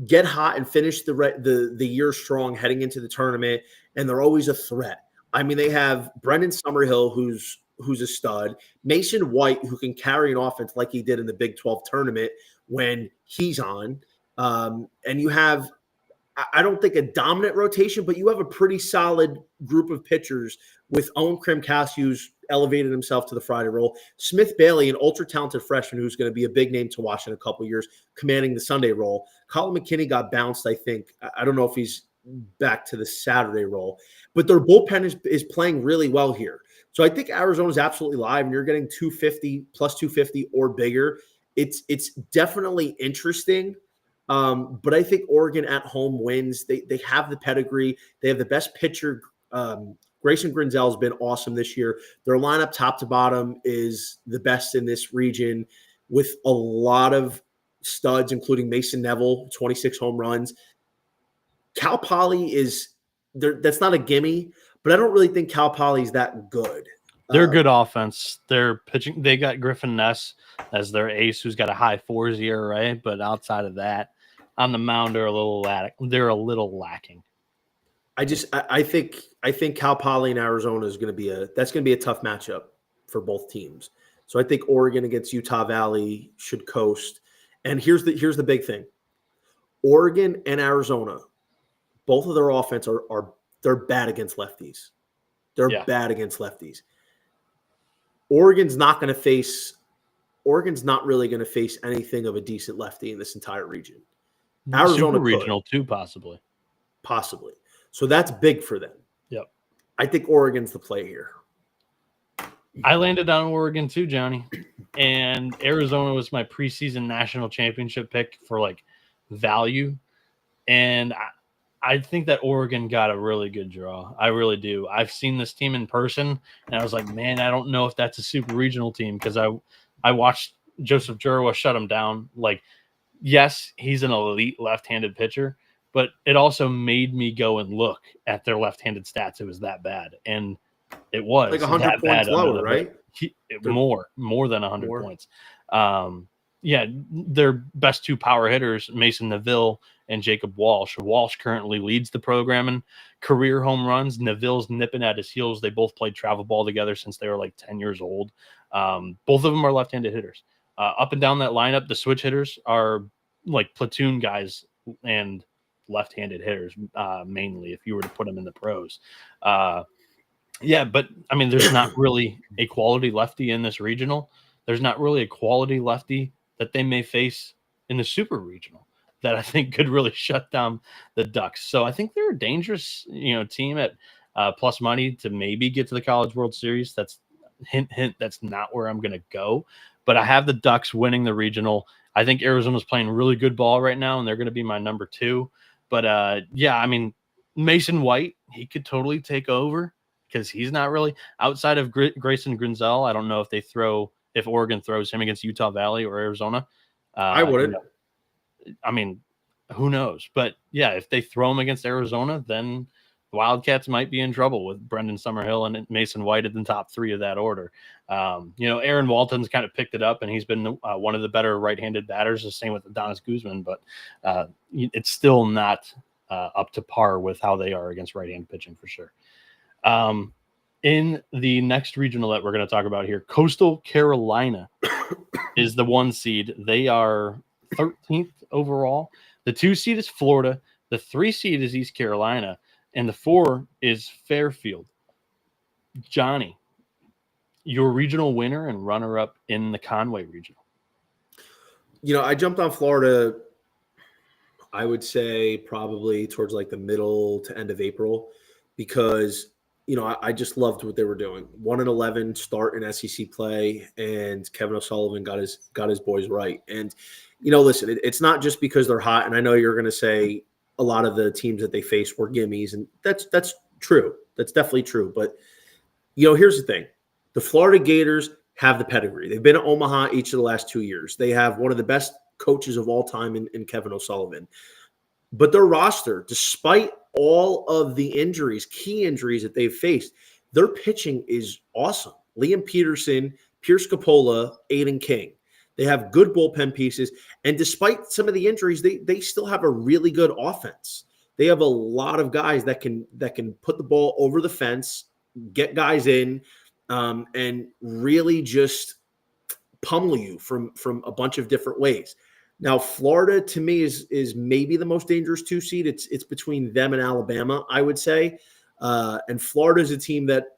get hot and finish the year strong heading into the tournament, and they're always a threat. I mean, they have Brendan Summerhill, who's a stud, Mason White, who can carry an offense like he did in the Big 12 tournament when he's on. And you have, I don't think a dominant rotation, but you have a pretty solid group of pitchers with Owen Krimkowski, who's elevated himself to the Friday role, Smith Bailey, an ultra-talented freshman who's going to be a big name to watch in a couple years, commanding the Sunday role. Colin McKinney got bounced, I think. I don't know if he's back to the Saturday role, but their bullpen is playing really well here. So I think Arizona's absolutely live, and you're getting 250 plus 250 or bigger. It's definitely interesting. But I think Oregon at home wins. They have the pedigree. They have the best pitcher. Grayson Grinzel has been awesome this year. Their lineup top to bottom is the best in this region, with a lot of studs, including Mason Neville, 26 home runs. Cal Poly that's not a gimme, but I don't really think Cal Poly is that good. They're good offense. They're pitching. They got Griffin Ness as their ace, who's got a high 4s ERA. But outside of that, on the mound, they're a little lacking. I think Cal Poly and Arizona is going to be a tough matchup for both teams. So I think Oregon against Utah Valley should coast. And here's the big thing: Oregon and Arizona, both of their offense they're bad against lefties. They're bad against lefties. Oregon's not really going to face anything of a decent lefty in this entire region. Arizona Super regional too, possibly. So that's big for them. Yep. I think Oregon's the play here. I landed on Oregon too, Johnny. And Arizona was my preseason national championship pick for like value. And I think that Oregon got a really good draw. I really do. I've seen this team in person, and I was like, man, I don't know if that's a super regional team, because I watched Joseph Jurwa shut him down. Like, yes, he's an elite left-handed pitcher, but it also made me go and look at their left-handed stats. It was that bad, and it was like 100 points lower, right? More than 100 points. Their best 2 power hitters, Mason Neville and Jacob Walsh. Walsh currently leads the program in career home runs. Neville's nipping at his heels. They both played travel ball together since they were like 10 years old. Both of them are left-handed hitters. Up and down that lineup, the switch hitters are like platoon guys and left-handed hitters, mainly, if you were to put them in the pros. But I mean, there's not really a quality lefty in this regional. There's not really a quality lefty that they may face in the super regional that I think could really shut down the Ducks. So I think they're a dangerous, team at plus money to maybe get to the College World Series. That's hint. That's not where I'm going to go. But I have the Ducks winning the regional, I think Arizona's playing really good ball right now, and they're going to be my number 2. But yeah, I mean, Mason White, he could totally take over because he's not really outside of Grayson Grinzel. I don't know if Oregon throws him against Utah Valley or Arizona. I wouldn't. I mean, who knows? But yeah, if they throw him against Arizona, then the Wildcats might be in trouble with Brendan Summerhill and Mason White at the top 3 of that order. Aaron Walton's kind of picked it up, and he's been one of the better right-handed batters. The same with Adonis Guzman, but it's still not up to par with how they are against right-handed pitching for sure. In the next regional that we're going to talk about here, Coastal Carolina is the 1 seed. They are 13th overall. The 2 seed is Florida. The 3 seed is East Carolina. And the 4 is Fairfield. Johnny, your regional winner and runner-up in the Conway regional. I jumped on Florida, I would say probably towards like the middle to end of April because, I just loved what they were doing. 1-11 start in SEC play, and Kevin O'Sullivan got his boys right. And, listen, it's not just because they're hot, and I know you're going to say – a lot of the teams that they faced were gimmies, and that's true. That's definitely true. But, here's the thing. The Florida Gators have the pedigree. They've been at Omaha each of the last 2 years. They have one of the best coaches of all time in Kevin O'Sullivan. But their roster, despite all of the injuries, key injuries that they've faced, their pitching is awesome. Liam Peterson, Pierce Capola, Aiden King. They have good bullpen pieces, and despite some of the injuries, they still have a really good offense. They have a lot of guys that can put the ball over the fence, get guys in, and really just pummel you from a bunch of different ways. Now, Florida to me is maybe the most dangerous 2 seed. It's between them and Alabama, I would say, and Florida is a team that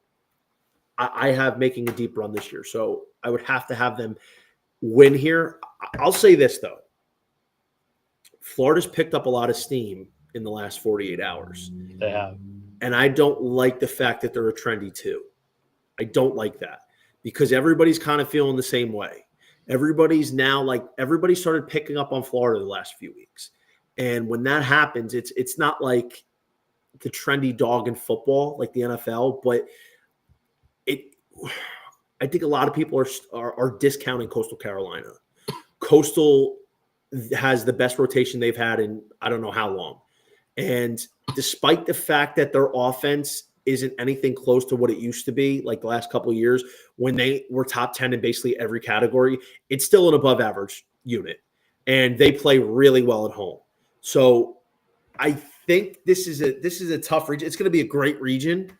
I have making a deep run this year, so I would have to have them win here. I'll say this, though. Florida's picked up a lot of steam in the last 48 hours. They have. And I don't like the fact that they're a trendy 2. I don't like that because everybody's kind of feeling the same way. Everybody started picking up on Florida the last few weeks. And when that happens, it's not like the trendy dog in football like the NFL, but I think a lot of people are discounting Coastal Carolina. Coastal has the best rotation they've had in I don't know how long. And despite the fact that their offense isn't anything close to what it used to be like the last couple of years when they were top 10 in basically every category, it's still an above average unit. And they play really well at home. So I think this is a tough region. It's going to be a great region.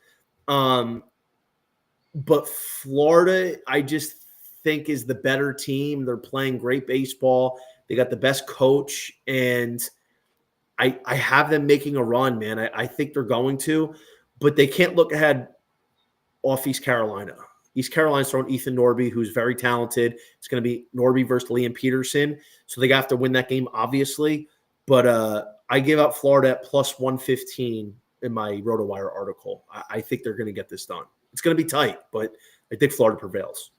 But Florida, I just think is the better team. They're playing great baseball. They got the best coach, and I have them making a run, man. I think they're going to, but they can't look ahead off East Carolina. East Carolina's throwing Ethan Norby, who's very talented. It's going to be Norby versus Liam Peterson, so they have to win that game, obviously. But I gave out Florida at plus 115 in my RotoWire article. I think they're going to get this done. It's going to be tight, but I think Florida prevails.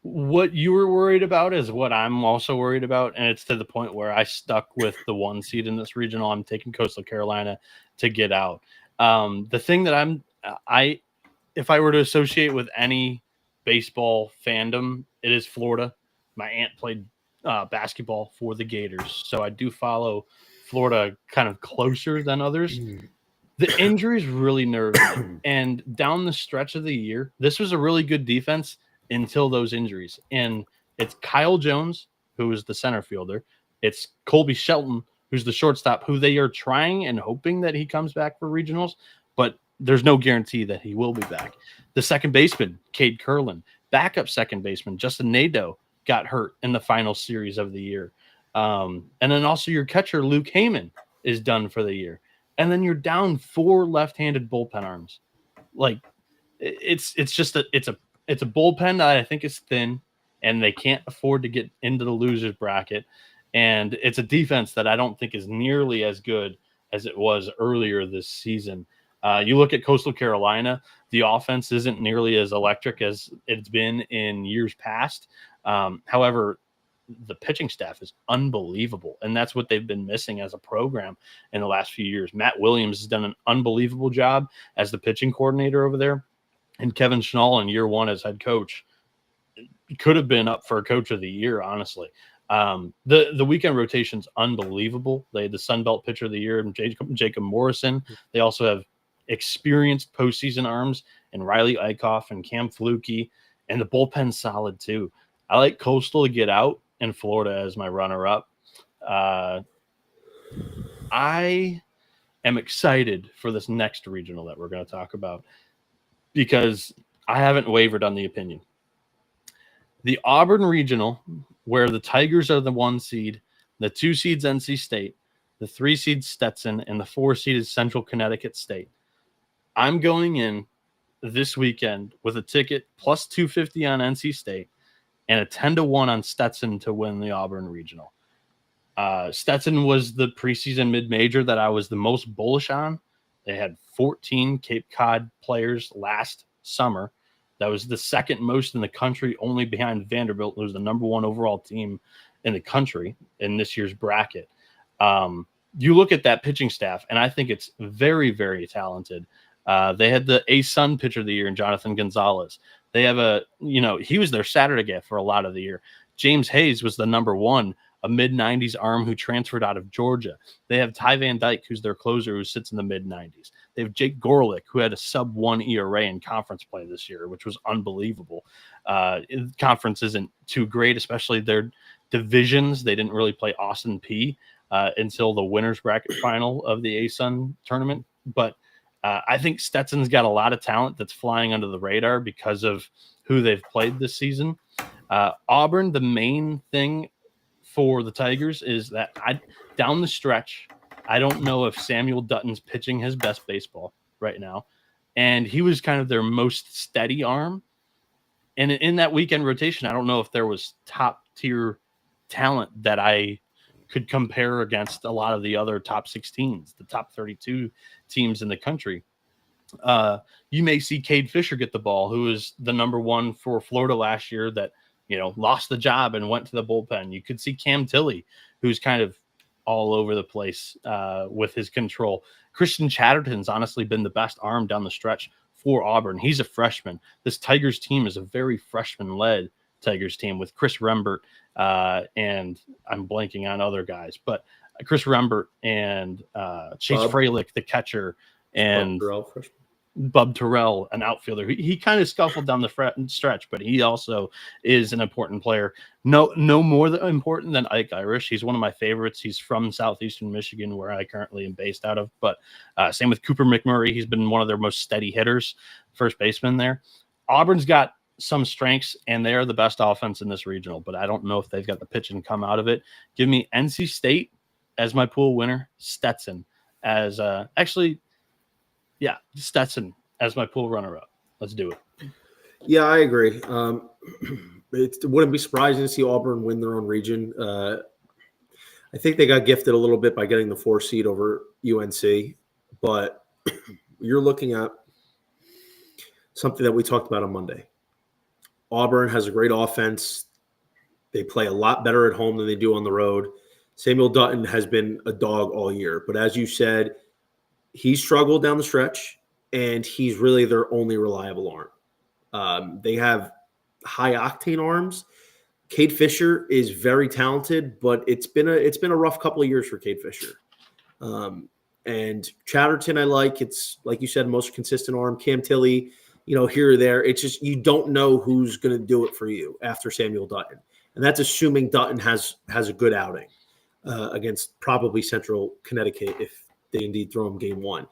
What you were worried about is what I'm also worried about, and it's to the point where I stuck with the 1 seed in this regional. I'm taking Coastal Carolina to get out. The thing that if I were to associate with any baseball fandom, it is Florida. My aunt played basketball for the Gators, so I do follow Florida kind of closer than others. The injuries really nerved me. And down the stretch of the year, this was a really good defense until those injuries. And it's Kyle Jones, who is the center fielder. It's Colby Shelton, who's the shortstop, who they are trying and hoping that he comes back for regionals, but there's no guarantee that he will be back. The second baseman, Cade Curlin. Backup second baseman, Justin Nadeau, got hurt in the final series of the year. And then also your catcher, Luke Heyman, is done for the year. And then you're down 4 left-handed bullpen arms. Like it's a bullpen that I think is thin, and they can't afford to get into the losers bracket. And it's a defense that I don't think is nearly as good as it was earlier this season. You look at Coastal Carolina, the offense isn't nearly as electric as it's been in years past. However, the pitching staff is unbelievable, and that's what they've been missing as a program in the last few years. Matt Williams has done an unbelievable job as the pitching coordinator over there, and Kevin Schnall in year one as head coach could have been up for a coach of the year, honestly. The weekend rotation's unbelievable. They had the Sun Belt pitcher of the year, Jacob Morrison. They also have experienced postseason arms and Riley Eichhoff and Cam Fluke, and the bullpen's solid too. I like Coastal to get out and Florida as my runner-up. I am excited for this next regional that we're going to talk about because I haven't wavered on the opinion. The Auburn regional, where the Tigers are the 1 seed, the 2 seeds NC State, the 3 seed Stetson, and the 4 seed is Central Connecticut State. I'm going in this weekend with a ticket plus 250 on NC State and a 10-1 on Stetson to win the Auburn regional. Stetson was the preseason mid-major that I was the most bullish on. They had 14 Cape Cod players last summer. That was the second most in the country, only behind Vanderbilt, who was the number 1 overall team in the country in this year's bracket. You look at that pitching staff, and I think it's very, very talented. They had the A-Sun pitcher of the year in Jonathan Gonzalez. They have he was their Saturday guy for a lot of the year. James Hayes was the number 1, a mid-90s arm who transferred out of Georgia. They have Ty Van Dyke, who's their closer, who sits in the mid-90s. They have Jake Gorelick, who had a sub-1 ERA in conference play this year, which was unbelievable. Conference isn't too great, especially their divisions. They didn't really play Austin Peay until the winner's bracket final of the A-Sun tournament. But I think Stetson's got a lot of talent that's flying under the radar because of who they've played this season. Auburn, the main thing for the Tigers is that down the stretch, I don't know if Samuel Dutton's pitching his best baseball right now. And he was kind of their most steady arm. And in that weekend rotation, I don't know if there was top tier talent that I could compare against a lot of the other top 16s, the top 32 teams in the country. You may see Cade Fisher get the ball, who was the number 1 for Florida last year that, lost the job and went to the bullpen. You could see Cam Tilley, who's kind of all over the place with his control. Christian Chatterton's honestly been the best arm down the stretch for Auburn. He's a freshman. This Tigers team is a very freshman-led Tigers team with Chris Rembert and I'm blanking on other guys, but Chris Rembert and Chase Freilich, the catcher, and Bub Terrell, an outfielder. He kind of scuffled down the stretch, but he also is an important player. No more important than Ike Irish. He's one of my favorites. He's from southeastern Michigan, where I currently am based out of. But same with Cooper McMurray. He's been one of their most steady hitters, first baseman there. Auburn's got some strengths, and they are the best offense in this regional, but I don't know if they've got the pitching come out of it. Give me NC State as my pool winner, Stetson as Stetson as my pool runner-up. Let's do it. Yeah, I agree. It wouldn't be surprising to see Auburn win their own region. I think they got gifted a little bit by getting the 4 seed over UNC, but you're looking at something that we talked about on Monday. Auburn has a great offense. They play a lot better at home than they do on the road. Samuel Dutton has been a dog all year, but as you said, he struggled down the stretch, and he's really their only reliable arm. They have high-octane arms. Cade Fisher is very talented, but it's been a rough couple of years for Cade Fisher. And Chatterton, I like. It's, like you said, most consistent arm. Cam Tilley, here or there. It's just you don't know who's going to do it for you after Samuel Dutton. And that's assuming Dutton has a good outing against probably Central Connecticut if they indeed throw him game 1.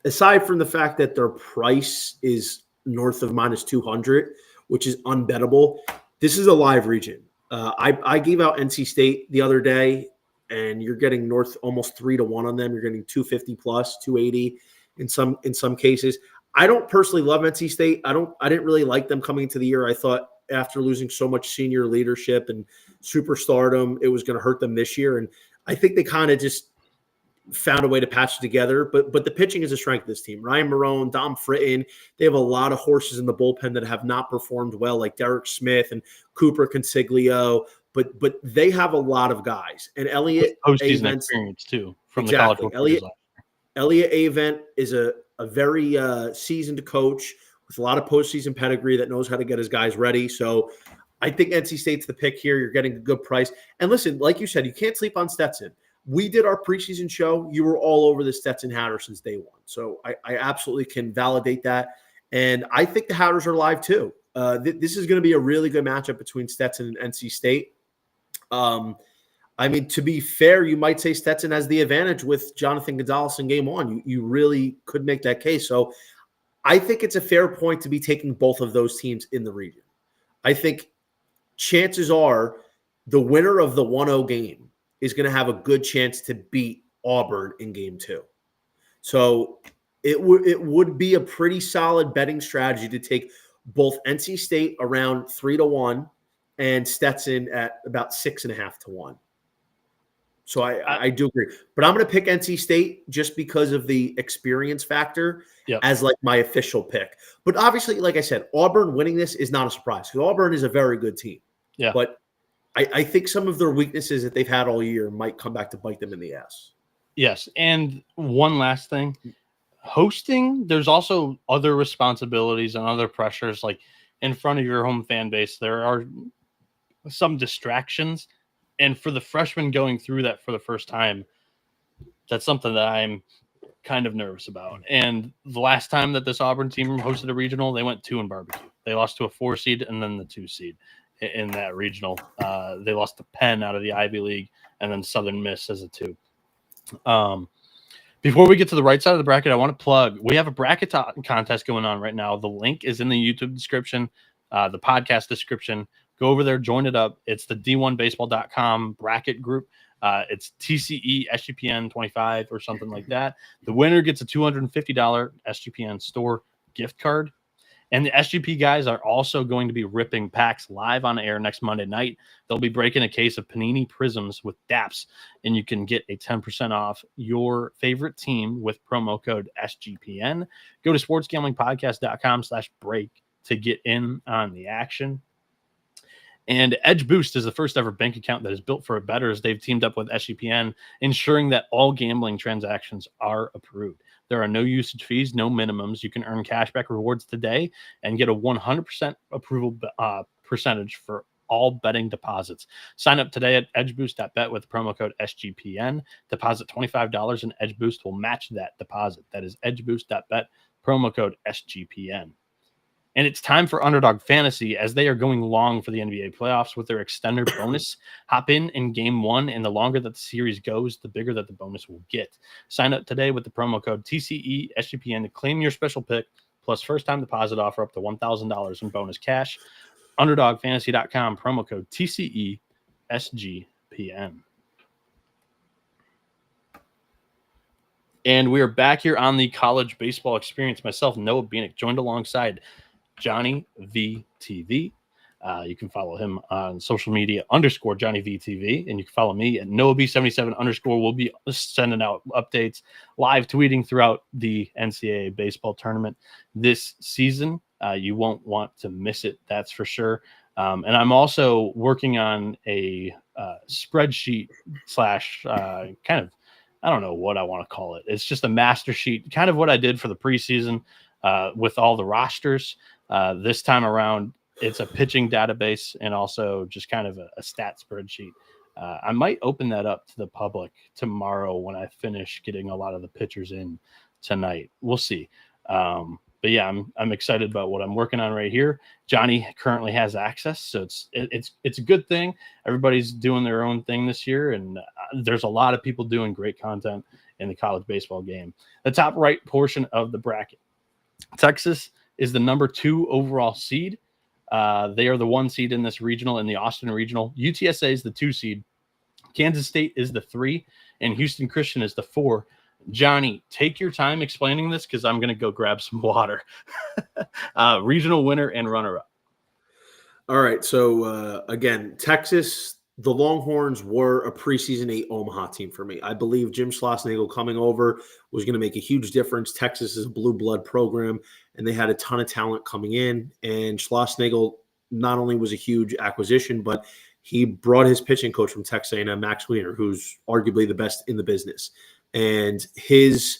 Aside from the fact that their price is north of minus 200, which is unbettable, this is a live region. I gave out NC State the other day, and you're getting north almost 3-1 on them. You're getting 250 plus, 280 in some cases. I don't personally love NC State. I didn't really like them coming into the year. I thought after losing so much senior leadership and superstardom, it was going to hurt them this year. And I think they kind of just found a way to patch it together. But the pitching is a strength of this team. Ryan Marone, Dom Fritton, they have a lot of horses in the bullpen that have not performed well, like Derek Smith and Cooper Consiglio. But they have a lot of guys. And Elliot postseason Avent, experience too from exactly. the college. Elliot Avent is a very seasoned coach with a lot of postseason pedigree that knows how to get his guys ready. So I think NC State's the pick here. You're getting a good price. And listen, like you said, you can't sleep on Stetson. We did our preseason show. You were all over the Stetson Hatter since day one. So I absolutely can validate that. And I think the Hatters are live too. This is going to be a really good matchup between Stetson and NC State. I mean, to be fair, you might say Stetson has the advantage with Jonathan Gonzalez in game one. You really could make that case. So I think it's a fair point to be taking both of those teams in the region. I think chances are the winner of the 1-0 game is going to have a good chance to beat Auburn in game two. So it would be a pretty solid betting strategy to take both NC State around 3-1 and Stetson at about 6.5-1. So I do agree. But I'm going to pick NC State just because of the experience factor as like my official pick. But obviously, like I said, Auburn winning this is not a surprise because Auburn is a very good team. Yeah. But I think some of their weaknesses that they've had all year might come back to bite them in the ass. Yes. And one last thing. Hosting, there's also other responsibilities and other pressures. Like in front of your home fan base, there are some distractions. And for the freshmen going through that for the first time, that's something that I'm kind of nervous about. And the last time that this Auburn team hosted a regional, they went 2 in barbecue. They lost to a 4 seed and then the 2 seed in that regional. They lost to Penn out of the Ivy League and then Southern Miss as a 2. Before we get to the right side of the bracket, I want to plug, we have a bracket contest going on right now. The link is in the YouTube description, the podcast description. Go over there, join it up. It's the d1baseball.com bracket group. It's TCE SGPN 25 or something like that. The winner gets a $250 SGPN store gift card. And the SGP guys are also going to be ripping packs live on air next Monday night. They'll be breaking a case of Panini Prisms with DAPS, and you can get a 10% off your favorite team with promo code SGPN. Go to sportsgamblingpodcast.com/break to get in on the action. And Edge Boost is the first ever bank account that is built for bettors. They've teamed up with SGPN, ensuring that all gambling transactions are approved. There are no usage fees, no minimums. You can earn cashback rewards today and get a 100% approval percentage for all betting deposits. Sign up today at edgeboost.bet with promo code SGPN. Deposit $25 and Edge Boost will match that deposit. That is edgeboost.bet, promo code SGPN. And it's time for Underdog Fantasy as they are going long for the NBA playoffs with their extender bonus. Hop in game one, and the longer that the series goes, the bigger that the bonus will get. Sign up today with the promo code TCE SGPN to claim your special pick plus first-time deposit offer up to $1,000 in bonus cash. UnderdogFantasy.com, promo code TCE SGPN. And we are back here on the college baseball experience. Myself, Noah Bieniek, joined alongside Johnny VTV. You can follow him on social media _Johnny VTV, and you can follow me at NoahB77 _. We'll be sending out updates, live tweeting throughout the NCAA Baseball Tournament this season. You won't want to miss it, that's for sure. And I'm also working on a spreadsheet / kind of, I don't know what I want to call it. It's just a master sheet, kind of what I did for the preseason with all the rosters. This time around, it's a pitching database and also just kind of a stat spreadsheet. I might open that up to the public tomorrow when I finish getting a lot of the pitchers in tonight. We'll see. But yeah, I'm excited about what I'm working on right here. Johnny currently has access, so it's a good thing. Everybody's doing their own thing this year, and there's a lot of people doing great content in the college baseball game. The top right portion of the bracket, Texas is the number 2 overall seed. They are the 1 seed in this regional, in the Austin regional. UTSA is the 2 seed. Kansas State is the 3, and Houston Christian is the 4. Johnny, take your time explaining this because I'm going to go grab some water. Regional winner and runner-up. All right. So, again, Texas, the Longhorns were a preseason 8 Omaha team for me. I believe Jim Schlossnagle coming over was going to make a huge difference. Texas is a blue blood program, and they had a ton of talent coming in. And Schlossnagle not only was a huge acquisition, but he brought his pitching coach from Texas A&M, Max Weiner, who's arguably the best in the business. And his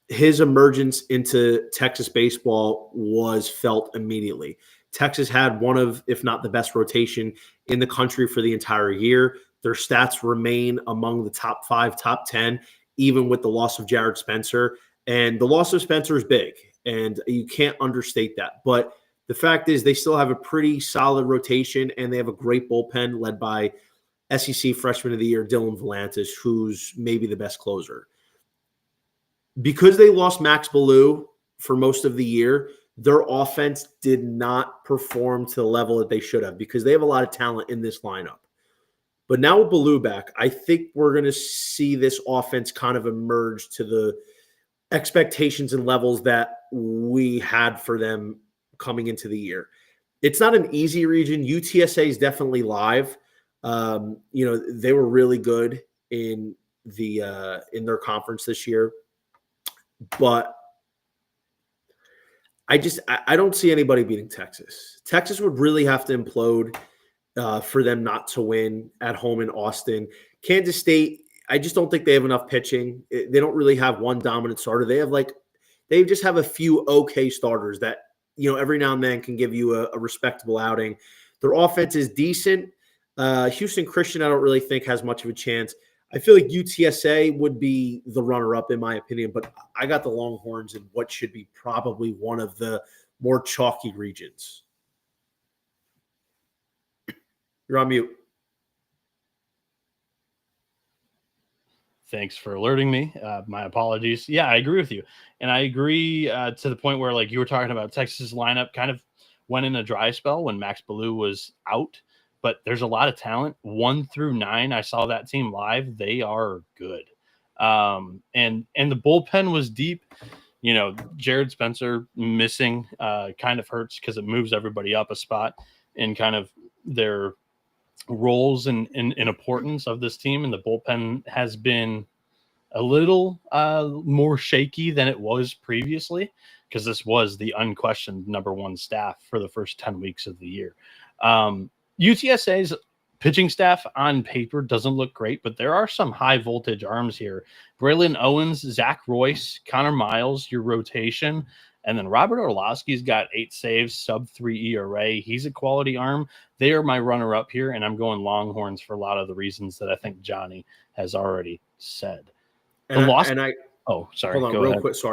emergence into Texas baseball was felt immediately. Texas had one of, if not the best rotation in the country for the entire year. Their stats remain among the top 5, top 10, even with the loss of Jared Spencer. And the loss of Spencer is big, and you can't understate that. But the fact is they still have a pretty solid rotation, and they have a great bullpen led by SEC Freshman of the Year, Dylan Volantis, who's maybe the best closer. Because they lost Max Ballou for most of the year, their offense did not perform to the level that they should have because they have a lot of talent in this lineup. But now with Ballou back, I think we're going to see this offense kind of emerge to the expectations and levels that we had for them coming into the year. It's not an easy region. UTSA is definitely live. They were really good in their conference this year. But I don't see anybody beating Texas. Texas would really have to implode for them not to win at home in Austin. Kansas State, I just don't think they have enough pitching. They don't really have one dominant starter. They just have a few okay starters that, every now and then can give you a respectable outing. Their offense is decent. Houston Christian, I don't really think has much of a chance. I feel like UTSA would be the runner-up in my opinion, but I got the Longhorns in what should be probably one of the more chalky regions. You're on mute. Thanks for alerting me. My apologies. Yeah, I agree with you. And I agree to the point where, like you were talking about, Texas lineup kind of went in a dry spell when Max Ballou was out. But there's a lot of talent. 1 through 9, I saw that team live. They are good. And the bullpen was deep. Jared Spencer missing kind of hurts because it moves everybody up a spot in kind of their roles and importance of this team. And the bullpen has been a little more shaky than it was previously because this was the unquestioned number 1 staff for the first 10 weeks of the year. UTSA's pitching staff on paper doesn't look great, but there are some high voltage arms here. Braylon Owens, Zach Royce, Connor Miles, your rotation. And then Robert Orlowski's got 8 saves, sub-3 ERA. He's a quality arm. They are my runner-up here, and I'm going Longhorns for a lot of the reasons that I think Johnny has already said. Sorry, hold on,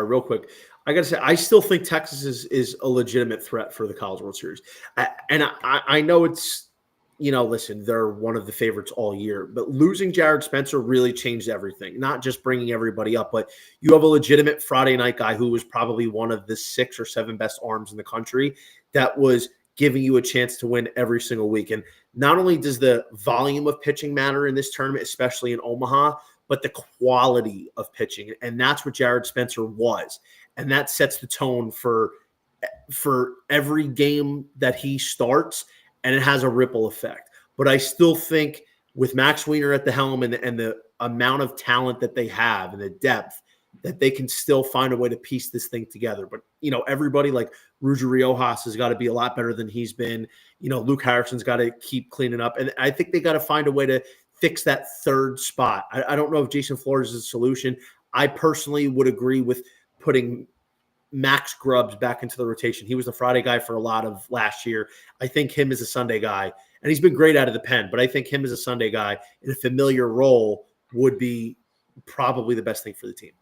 real quick. I got to say, I still think Texas is a legitimate threat for the College World Series. I know it's, listen, they're one of the favorites all year, but losing Jared Spencer really changed everything, not just bringing everybody up, but you have a legitimate Friday night guy who was probably one of the 6 or 7 best arms in the country that was giving you a chance to win every single week. And not only does the volume of pitching matter in this tournament, especially in Omaha, but the quality of pitching. And that's what Jared Spencer was. And that sets the tone for every game that he starts, and it has a ripple effect. But I still think with Max Weiner at the helm and the amount of talent that they have and the depth, that they can still find a way to piece this thing together. But, everybody like Rouge Riojas has got to be a lot better than he's been. Luke Harrison's got to keep cleaning up. And I think they got to find a way to fix that 3rd spot. I don't know if Jason Flores is a solution. I personally would agree with putting Max Grubbs back into the rotation. He was the Friday guy for a lot of last year. I think him as a Sunday guy, and he's been great out of the pen, but I think him as a Sunday guy in a familiar role would be probably the best thing for the team.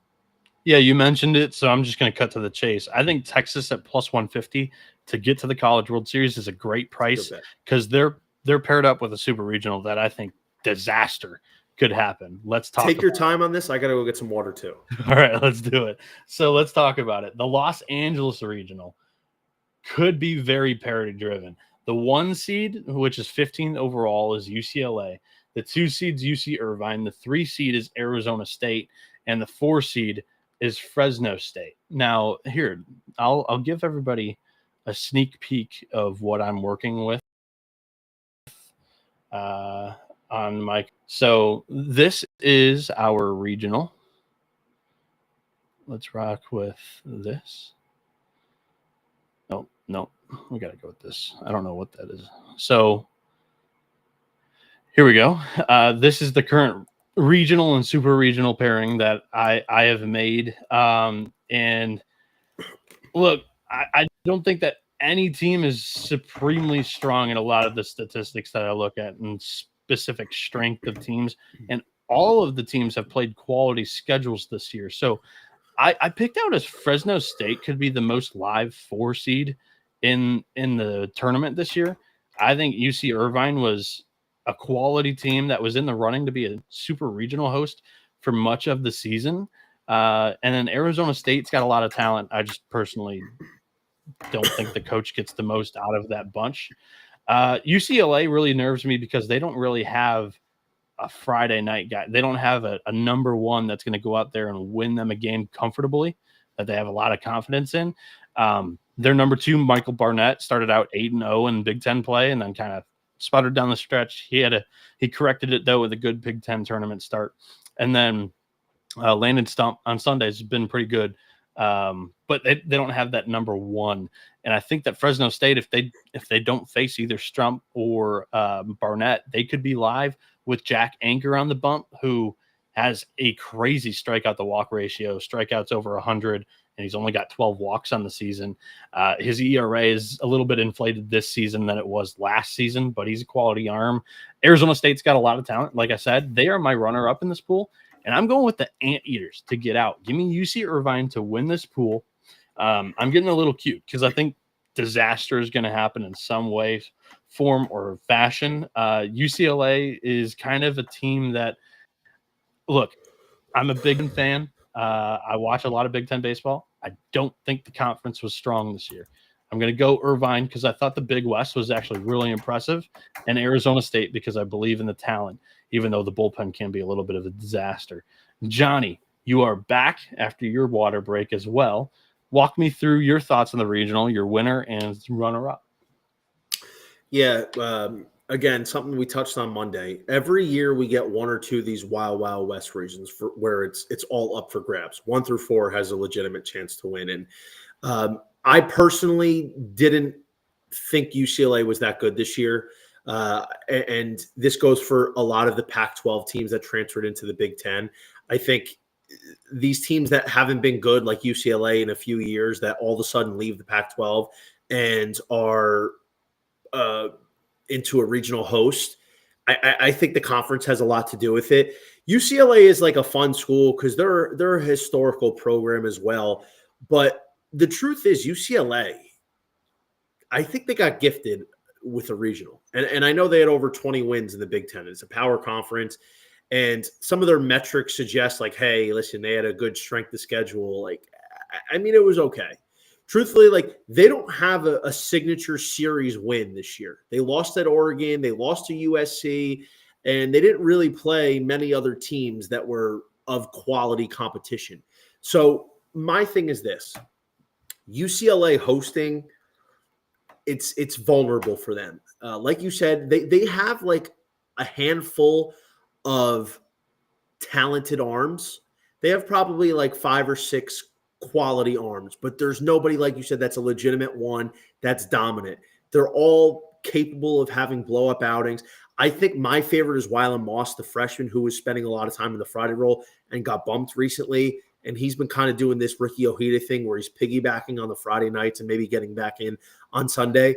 Yeah, you mentioned it, so I'm just going to cut to the chase. I think Texas at plus 150 to get to the College World Series is a great price because they're paired up with a super regional that I think disaster could happen. Let's talk. Take your time on this. I got to go get some water too. All right, let's do it. So let's talk about it. The Los Angeles regional could be very parity driven. The 1 seed, which is 15th overall, is UCLA. The 2 seed's UC Irvine. The 3 seed is Arizona State, and the 4 seed is Fresno State. Now, here, I'll give everybody a sneak peek of what I'm working with. on Mike. So this is our regional. Let's rock with this. No, we got to go with this. I don't know what that is. So here we go. This is the current regional and super regional pairing that I have made. And look, I don't think that any team is supremely strong in a lot of the statistics that I look at and specific strength of teams. And all of the teams have played quality schedules this year. So I picked out as Fresno State could be the most live 4 seed in the tournament this year. I think UC Irvine was a quality team that was in the running to be a super regional host for much of the season. And then Arizona State's got a lot of talent. I just personally don't think the coach gets the most out of that bunch. UCLA really nerves me because they don't really have a Friday night guy. They don't have a number one that's going to go out there and win them a game comfortably that they have a lot of confidence in. Their number 2, Michael Barnett, started out 8-0 in Big Ten play and then kind of sputtered down the stretch. He corrected it though with a good Big Ten tournament start. And then Landon Stump on Sundays has been pretty good. But they don't have that number 1. And I think that Fresno State, if they don't face either Stump or Barnett, they could be live with Jack Anchor on the bump, who has a crazy strikeout to walk ratio, strikeouts over 100, and he's only got 12 walks on the season. His ERA is a little bit inflated this season than it was last season, but he's a quality arm. Arizona State's got a lot of talent. Like I said, they are my runner-up in this pool, and I'm going with the Anteaters to get out. Give me UC Irvine to win this pool. I'm getting a little cute because I think disaster is going to happen in some way, form, or fashion. UCLA is kind of a team that, look, I'm a big fan. I watch a lot of Big Ten baseball. I don't think the conference was strong this year. I'm going to go Irvine because I thought the Big West was actually really impressive, and Arizona State because I believe in the talent, even though the bullpen can be a little bit of a disaster. Johnny, you are back after your water break as well. Walk me through your thoughts on the regional, your winner and runner-up. Yeah, again, something we touched on Monday. Every year we get 1 or 2 of these wild west regions where it's all up for grabs. 1 through 4 has a legitimate chance to win. And I personally didn't think UCLA was that good this year. And this goes for a lot of the Pac-12 teams that transferred into the Big Ten. I think these teams that haven't been good, like UCLA in a few years, that all of a sudden leave the Pac-12 and are into a regional host, I think the conference has a lot to do with it. UCLA is like a fun school because they're a historical program as well. But the truth is UCLA, I think they got gifted with a regional. And I know they had over 20 wins in the Big Ten. It's a power conference. And some of their metrics suggest like, hey, listen, they had a good strength of schedule. Like, I mean, it was okay. Truthfully, like they don't have a signature series win this year. They lost at Oregon, they lost to USC, and they didn't really play many other teams that were of quality competition. So my thing is this: UCLA hosting, it's vulnerable for them. Like you said, they have like a handful of talented arms. They have probably like 5 or 6 quality arms, but there's nobody, like you said, that's a legitimate one that's dominant. They're all capable of having blow-up outings. I think my favorite is Wylan Moss, the freshman who was spending a lot of time in the Friday role and got bumped recently. And he's been kind of doing this Ricky Ojeda thing where he's piggybacking on the Friday nights and maybe getting back in on Sunday.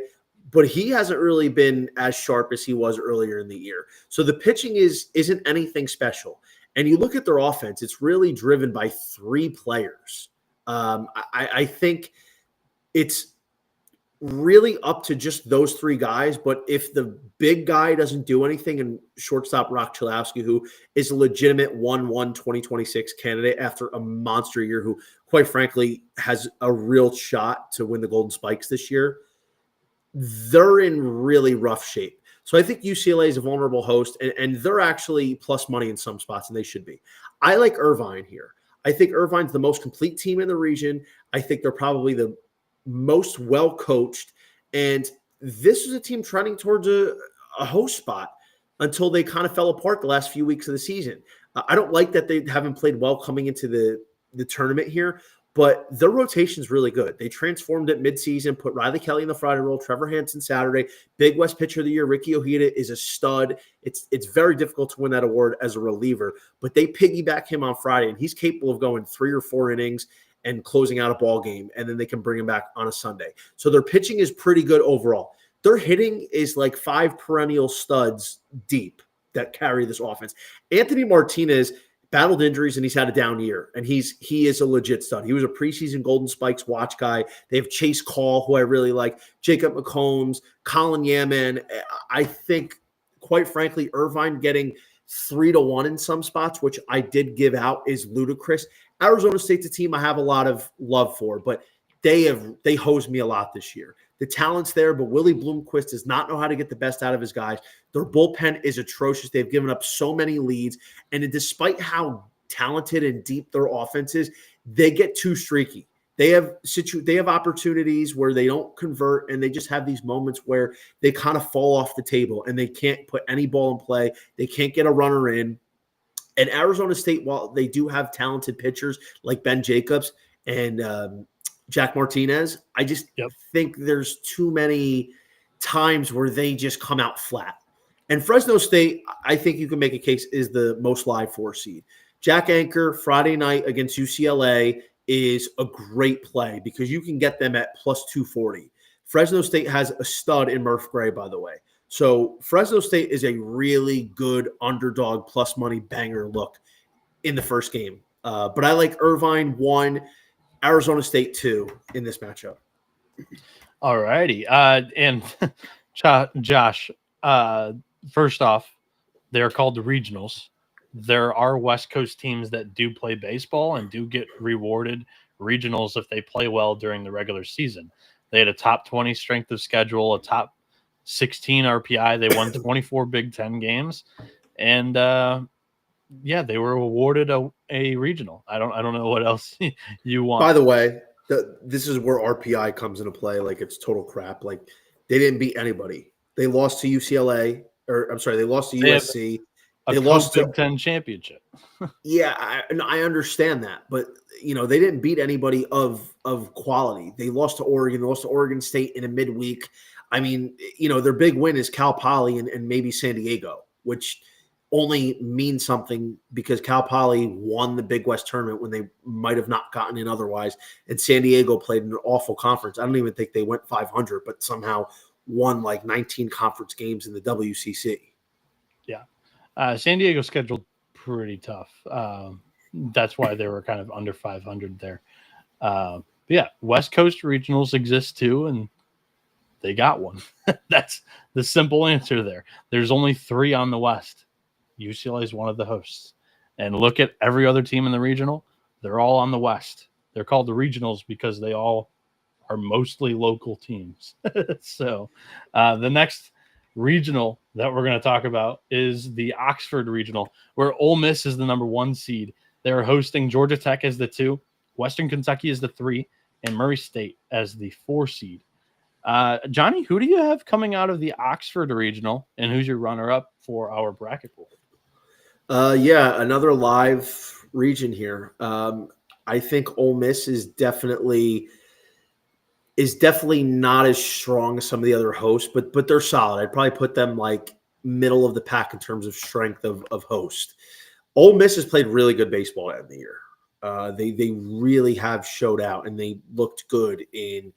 But he hasn't really been as sharp as he was earlier in the year. So the pitching isn't anything special. And you look at their offense, it's really driven by 3 players. I think it's really up to just those 3 guys. But if the big guy doesn't do anything, and shortstop Rock Chalowski, who is a legitimate 1-1 2026 candidate after a monster year, who quite frankly has a real shot to win the Golden Spikes this year, they're in really rough shape. So I think UCLA is a vulnerable host, and they're actually plus money in some spots, and they should be. I like Irvine here. I think Irvine's the most complete team in the region. I think they're probably the most well-coached. And this is a team trending towards a host spot. until they kind of fell apart the last few weeks of the season. I don't like that they haven't played well coming into the tournament here, but their rotation is really good. They transformed it midseason, put Riley Kelly in the Friday role, Trevor Hansen Saturday, Big West Pitcher of the Year. Ricky Ojeda is a stud. It's very difficult to win that award as a reliever, but they piggyback him on Friday, and he's capable of going 3 or 4 innings and closing out a ball game, and then they can bring him back on a Sunday. So their pitching is pretty good overall. Their hitting is like 5 perennial studs deep that carry this offense. Anthony Martinez battled injuries and he's had a down year, and he is a legit stud. He was a preseason Golden Spikes watch guy. They have Chase Call, who I really like, Jacob McCombs, Colin Yaman. I think, quite frankly, Irvine getting 3-1 in some spots, which I did give out, is ludicrous. Arizona State's a team I have a lot of love for, but they hosed me a lot this year. The talent's there, but Willie Bloomquist does not know how to get the best out of his guys. Their bullpen is atrocious. They've given up so many leads, and despite how talented and deep their offense is, they get too streaky. They have opportunities where they don't convert, and they just have these moments where they kind of fall off the table, and they can't put any ball in play. They can't get a runner in. And Arizona State, while they do have talented pitchers like Ben Jacobs and Jack Martinez, I just think there's too many times where they just come out flat. And Fresno State, I think you can make a case, is the most live 4 seed. Jack Anchor, Friday night against UCLA, is a great play because you can get them at plus 240. Fresno State has a stud in Murph Gray, by the way. So Fresno State is a really good underdog plus money banger look in the first game. But I like Irvine 1, Arizona State 2 in this matchup. All righty. And Josh, first off, they're called the regionals. There are West Coast teams that do play baseball and do get rewarded regionals if they play well during the regular season. They had a top 20 strength of schedule, a top 16 RPI. They won 24 Big Ten games. And they were awarded a regional. I don't know what else you want. By the way, this is where RPI comes into play. Like, it's total crap. Like, they didn't beat anybody. They lost to UCLA, they lost to USC. They lost Big Ten championship. I understand that, but they didn't beat anybody of quality. They lost to Oregon. They lost to Oregon State in a midweek. I mean, their big win is Cal Poly and maybe San Diego, which only means something because Cal Poly won the Big West tournament when they might have not gotten in otherwise. And San Diego played an awful conference. I don't even think they went 500, but somehow won like 19 conference games in the WCC. Yeah. San Diego scheduled pretty tough. That's why they were kind of under 500 there. West Coast regionals exist too, and they got one. That's the simple answer there. There's only 3 on the West. UCLA is one of the hosts. And look at every other team in the regional. They're all on the West. They're called the regionals because they all are mostly local teams. So the next regional that we're going to talk about is the Oxford Regional, where Ole Miss is the number 1 seed. They're hosting Georgia Tech as the 2, Western Kentucky as the 3, and Murray State as the 4 seed. Johnny, who do you have coming out of the Oxford Regional, and who's your runner-up for our bracket pool? Another live region here. I think Ole Miss is definitely not as strong as some of the other hosts, but they're solid. I'd probably put them like middle of the pack in terms of strength of host. Ole Miss has played really good baseball in the year. They really have showed out, and they looked good in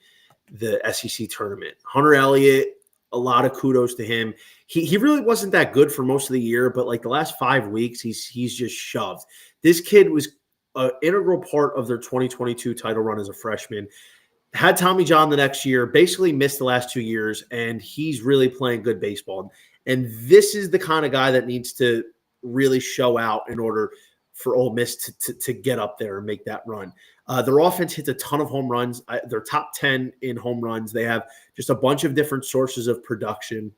the SEC tournament. Hunter Elliott, a lot of kudos to him. He really wasn't that good for most of the year, but like the last 5 weeks, he's just shoved. This kid was an integral part of their 2022 title run as a freshman. Had Tommy John the next year, basically missed the last 2 years, and he's really playing good baseball. And this is the kind of guy that needs to really show out in order for Ole Miss to get up there and make that run. Their offense hits a ton of home runs. They're top 10 in home runs. They have just a bunch of different sources of production.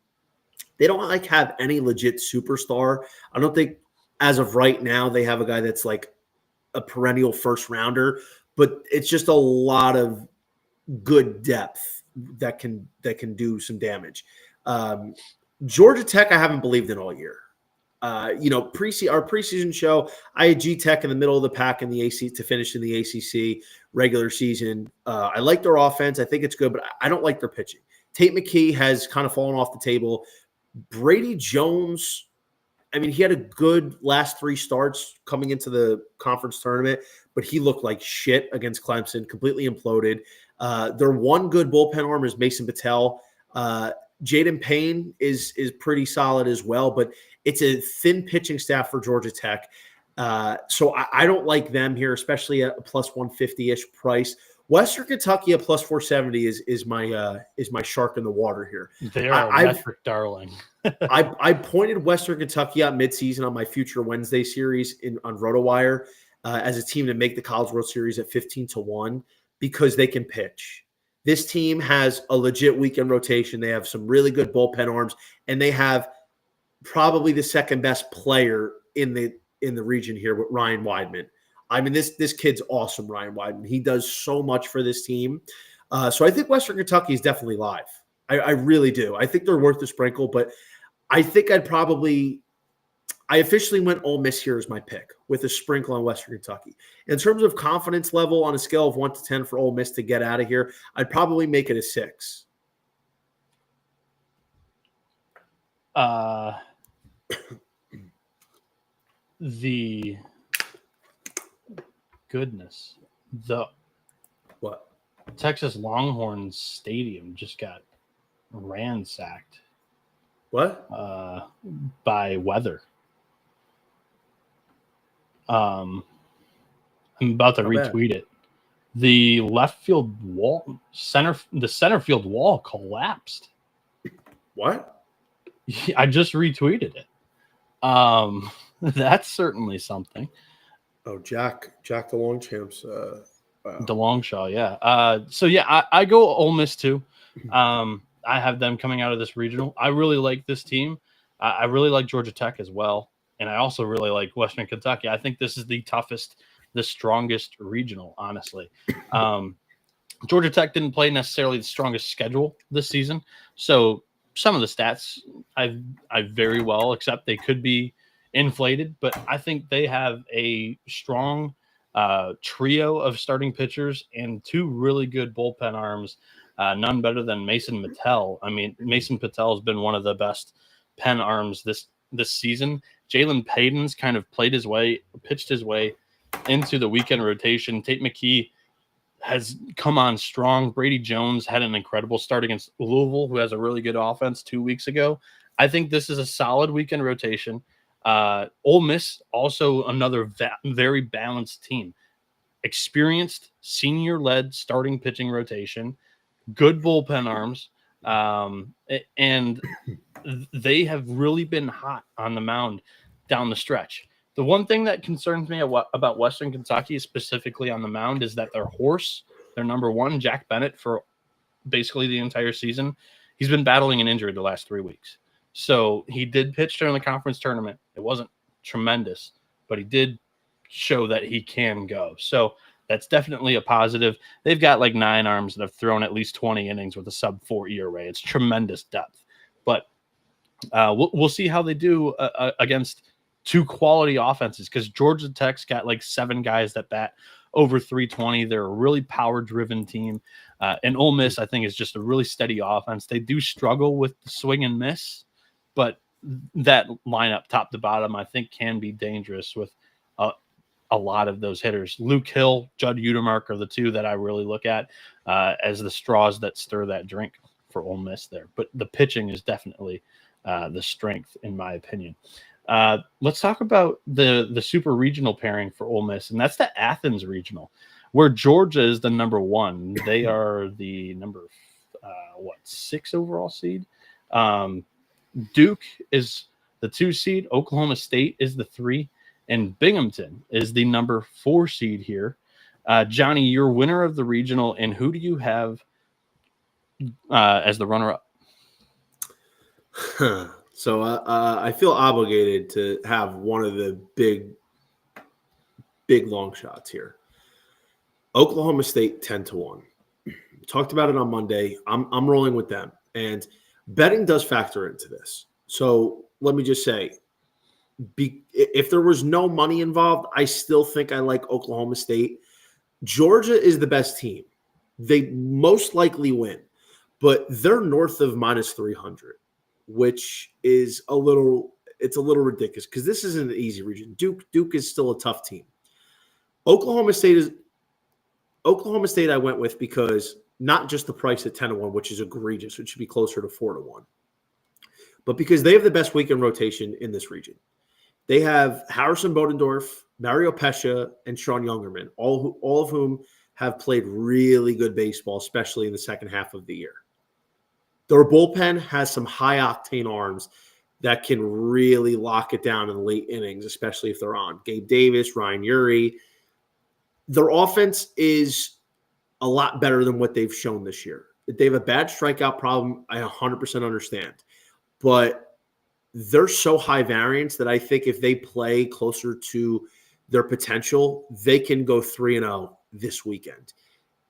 They don't have any legit superstar. I don't think as of right now they have a guy that's like a perennial first rounder, but it's just a lot of good depth that can do some damage. Georgia Tech, I haven't believed in all year. Our preseason show, I had G Tech in the middle of the pack in the AC to finish in the ACC regular season. I like their offense. I think it's good, but I don't like their pitching. Tate McKee has kind of fallen off the table. Brady Jones, I mean, he had a good last 3 starts coming into the conference tournament, but he looked like shit against Clemson, completely imploded. Their one good bullpen arm is Mason Patel. Jaden Payne is pretty solid as well, but it's a thin pitching staff for Georgia Tech. So I don't like them here, especially at a plus 150-ish price. Western Kentucky at plus 470 is my shark in the water here. They are a metric darling. I pointed Western Kentucky out midseason on my Future Wednesday series on RotoWire as a team to make the College World Series at 15-1 because they can pitch. This team has a legit weekend rotation. They have some really good bullpen arms, and they have probably the second best player in the region here with Ryan Weidman. I mean, this kid's awesome, Ryan Weidman. He does so much for this team. So I think Western Kentucky is definitely live. I really do. I think they're worth the sprinkle, but I think I officially went Ole Miss here as my pick with a sprinkle on Western Kentucky. In terms of confidence level on a scale of 1 to 10 for Ole Miss to get out of here, I'd probably make it a 6. The goodness. What? Texas Longhorns Stadium just got ransacked. What? By weather. I'm about to retweet it. The left field wall, the center field wall collapsed. What? I just retweeted it. That's certainly something. Oh, Jack the Longchamps. Wow. DeLongshaw, yeah. So yeah, I go Ole Miss too. I have them coming out of this regional. I really like this team. I really like Georgia Tech as well. And I also really like Western Kentucky. I think this is the toughest, the strongest regional, honestly. Georgia Tech didn't play necessarily the strongest schedule this season. So some of the stats I very well accept they could be inflated, but I think they have a strong trio of starting pitchers and 2 really good bullpen arms, none better than Mason Patel. I mean, Mason Patel has been one of the best pen arms this season. Jalen Payton's kind of pitched his way into the weekend rotation. Tate McKee has come on strong. Brady Jones had an incredible start against Louisville, who has a really good offense 2 weeks ago. I think this is a solid weekend rotation. Ole Miss, also another very balanced team. Experienced, senior-led starting pitching rotation, good bullpen arms, and they have really been hot on the mound down the stretch. The one thing that concerns me about Western Kentucky, specifically on the mound, is that their horse, their number 1, Jack Bennett, for basically the entire season, he's been battling an injury the last 3 weeks. So he did pitch during the conference tournament. It wasn't tremendous, but he did show that he can go. So that's definitely a positive. They've got like 9 arms that have thrown at least 20 innings with a sub-4 ERA. It's tremendous depth. But we'll see how they do against 2 quality offenses, because Georgia Tech's got like 7 guys that bat over 320. They're a really power-driven team. And Ole Miss, I think, is just a really steady offense. They do struggle with the swing and miss, but that lineup top to bottom, I think, can be dangerous with a lot of those hitters. Luke Hill, Judd Udemark are the 2 that I really look at as the straws that stir that drink for Ole Miss there. But the pitching is definitely the strength, in my opinion. Let's talk about the super regional pairing for Ole Miss, and that's the Athens regional, where Georgia is the number 1. They are the number 6 overall seed. Duke is the 2 seed. Oklahoma State is the 3, and Binghamton is the number 4 seed here. Johnny, you're winner of the regional, and who do you have as the runner-up? So I feel obligated to have one of the big long shots here. Oklahoma State 10-1. Talked about it on Monday. I'm rolling with them, and betting does factor into this. So let me just say, if there was no money involved, I still think I like Oklahoma State. Georgia is the best team. They most likely win, but they're north of minus 300, which is a little ridiculous because this isn't an easy region. Duke is still a tough team. Oklahoma State I went with because not just the price at 10-1, which is egregious, it should be closer to 4-1, but because they have the best weekend rotation in this region. They have Harrison Bodendorf, Mario Pescia, and Sean Youngerman, all of whom have played really good baseball, especially in the second half of the year. Their bullpen has some high-octane arms that can really lock it down in the late innings, especially if they're on. Gabe Davis, Ryan Urey. Their offense is a lot better than what they've shown this year. They have a bad strikeout problem. I 100% understand. But they're so high variance that I think if they play closer to their potential, they can go 3-0 this weekend.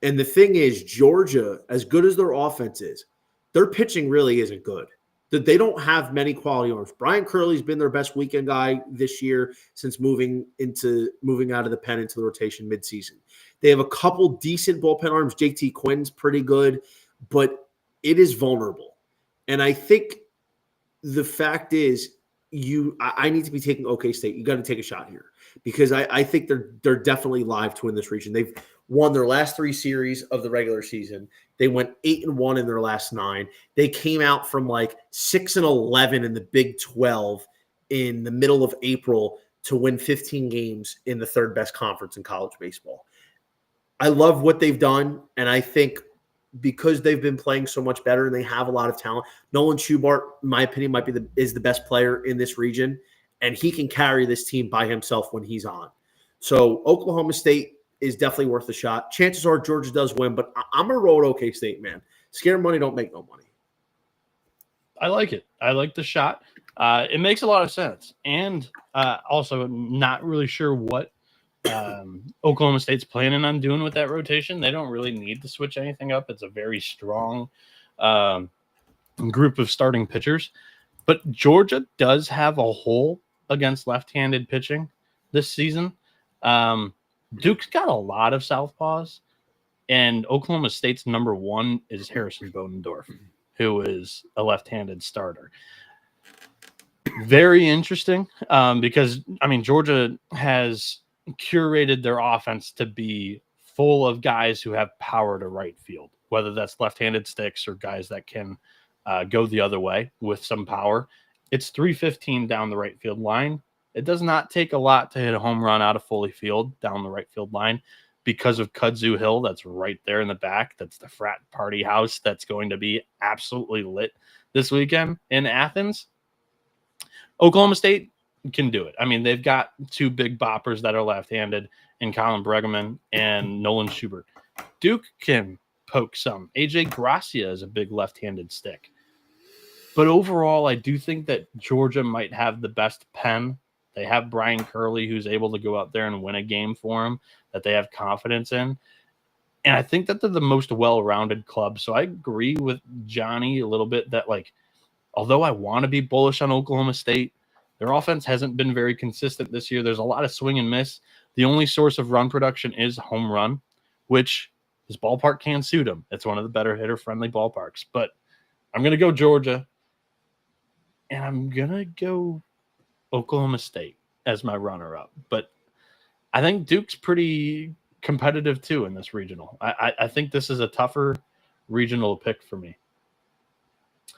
And the thing is, Georgia, as good as their offense is, their pitching really isn't good. They don't have many quality arms. Brian Curley's been their best weekend guy this year since moving out of the pen into the rotation midseason. They have a couple decent bullpen arms. JT Quinn's pretty good, but it is vulnerable. And I think the fact is, I need to be taking OK State. You got to take a shot here because I think they're definitely live to win this region. They've won their last 3 series of the regular season. They went 8-1 in their last 9. They came out from like 6-11 in the Big 12 in the middle of April to win 15 games in the third best conference in college baseball. I love what they've done, and I think because they've been playing so much better and they have a lot of talent, Nolan Schubart, in my opinion, is the best player in this region, and he can carry this team by himself when he's on. So Oklahoma State is definitely worth a shot. Chances are Georgia does win, but I'm going to roll with OK State, man. Scare money don't make no money. I like it. I like the shot. It makes a lot of sense. And also not really sure what Oklahoma State's planning on doing with that rotation. They don't really need to switch anything up. It's a very strong group of starting pitchers. But Georgia does have a hole against left-handed pitching this season. Duke's got a lot of southpaws, and Oklahoma State's number 1 is Harrison Bodendorf, who is a left-handed starter. Very interesting because, Georgia has curated their offense to be full of guys who have power to right field, whether that's left-handed sticks or guys that can go the other way with some power. It's 315 down the right field line. It does not take a lot to hit a home run out of Foley Field down the right field line because of Kudzu Hill. That's right there in the back. That's the frat party house that's going to be absolutely lit this weekend in Athens. Oklahoma State can do it. They've got 2 big boppers that are left-handed in Colin Bregman and Nolan Schubert. Duke can poke some. AJ Gracia is a big left-handed stick. But overall, I do think that Georgia might have the best pen. They have Brian Curley, who's able to go out there and win a game for them that they have confidence in. And I think that they're the most well-rounded club. So I agree with Johnny a little bit that, although I want to be bullish on Oklahoma State, their offense hasn't been very consistent this year. There's a lot of swing and miss. The only source of run production is home run, which this ballpark can suit them. It's one of the better hitter-friendly ballparks. But I'm going to go Georgia, and I'm going to go Oklahoma State as my runner-up. But I think Duke's pretty competitive, too, in this regional. I think this is a tougher regional pick for me.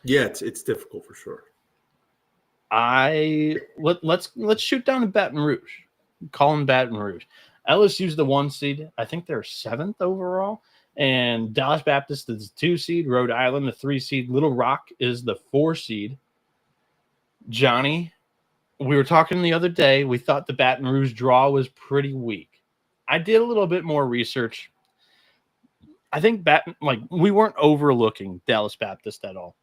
Yeah, it's difficult for sure. Let's shoot down to Baton Rouge. Call them Baton Rouge. LSU's the 1 seed. I think they're 7th overall. And Dallas Baptist is the 2 seed. Rhode Island, the 3 seed. Little Rock is the 4 seed. Johnny, we were talking the other day. We thought the Baton Rouge draw was pretty weak. I did a little bit more research. I think we weren't overlooking Dallas Baptist at all.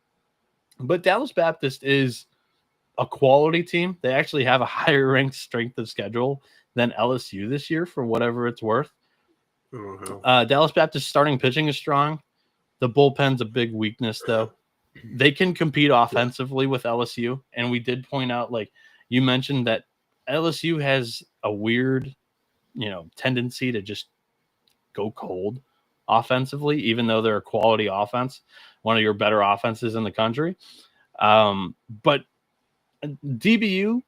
But Dallas Baptist is a quality team. They actually have a higher ranked strength of schedule than LSU this year, for whatever it's worth. Dallas Baptist starting pitching is strong. The bullpen's a big weakness, though. they can compete offensively with LSU. And we did point out, like you mentioned, that LSU has a weird, tendency to just go cold offensively, even though they're a quality offense, one of your better offenses in the country. But DBU,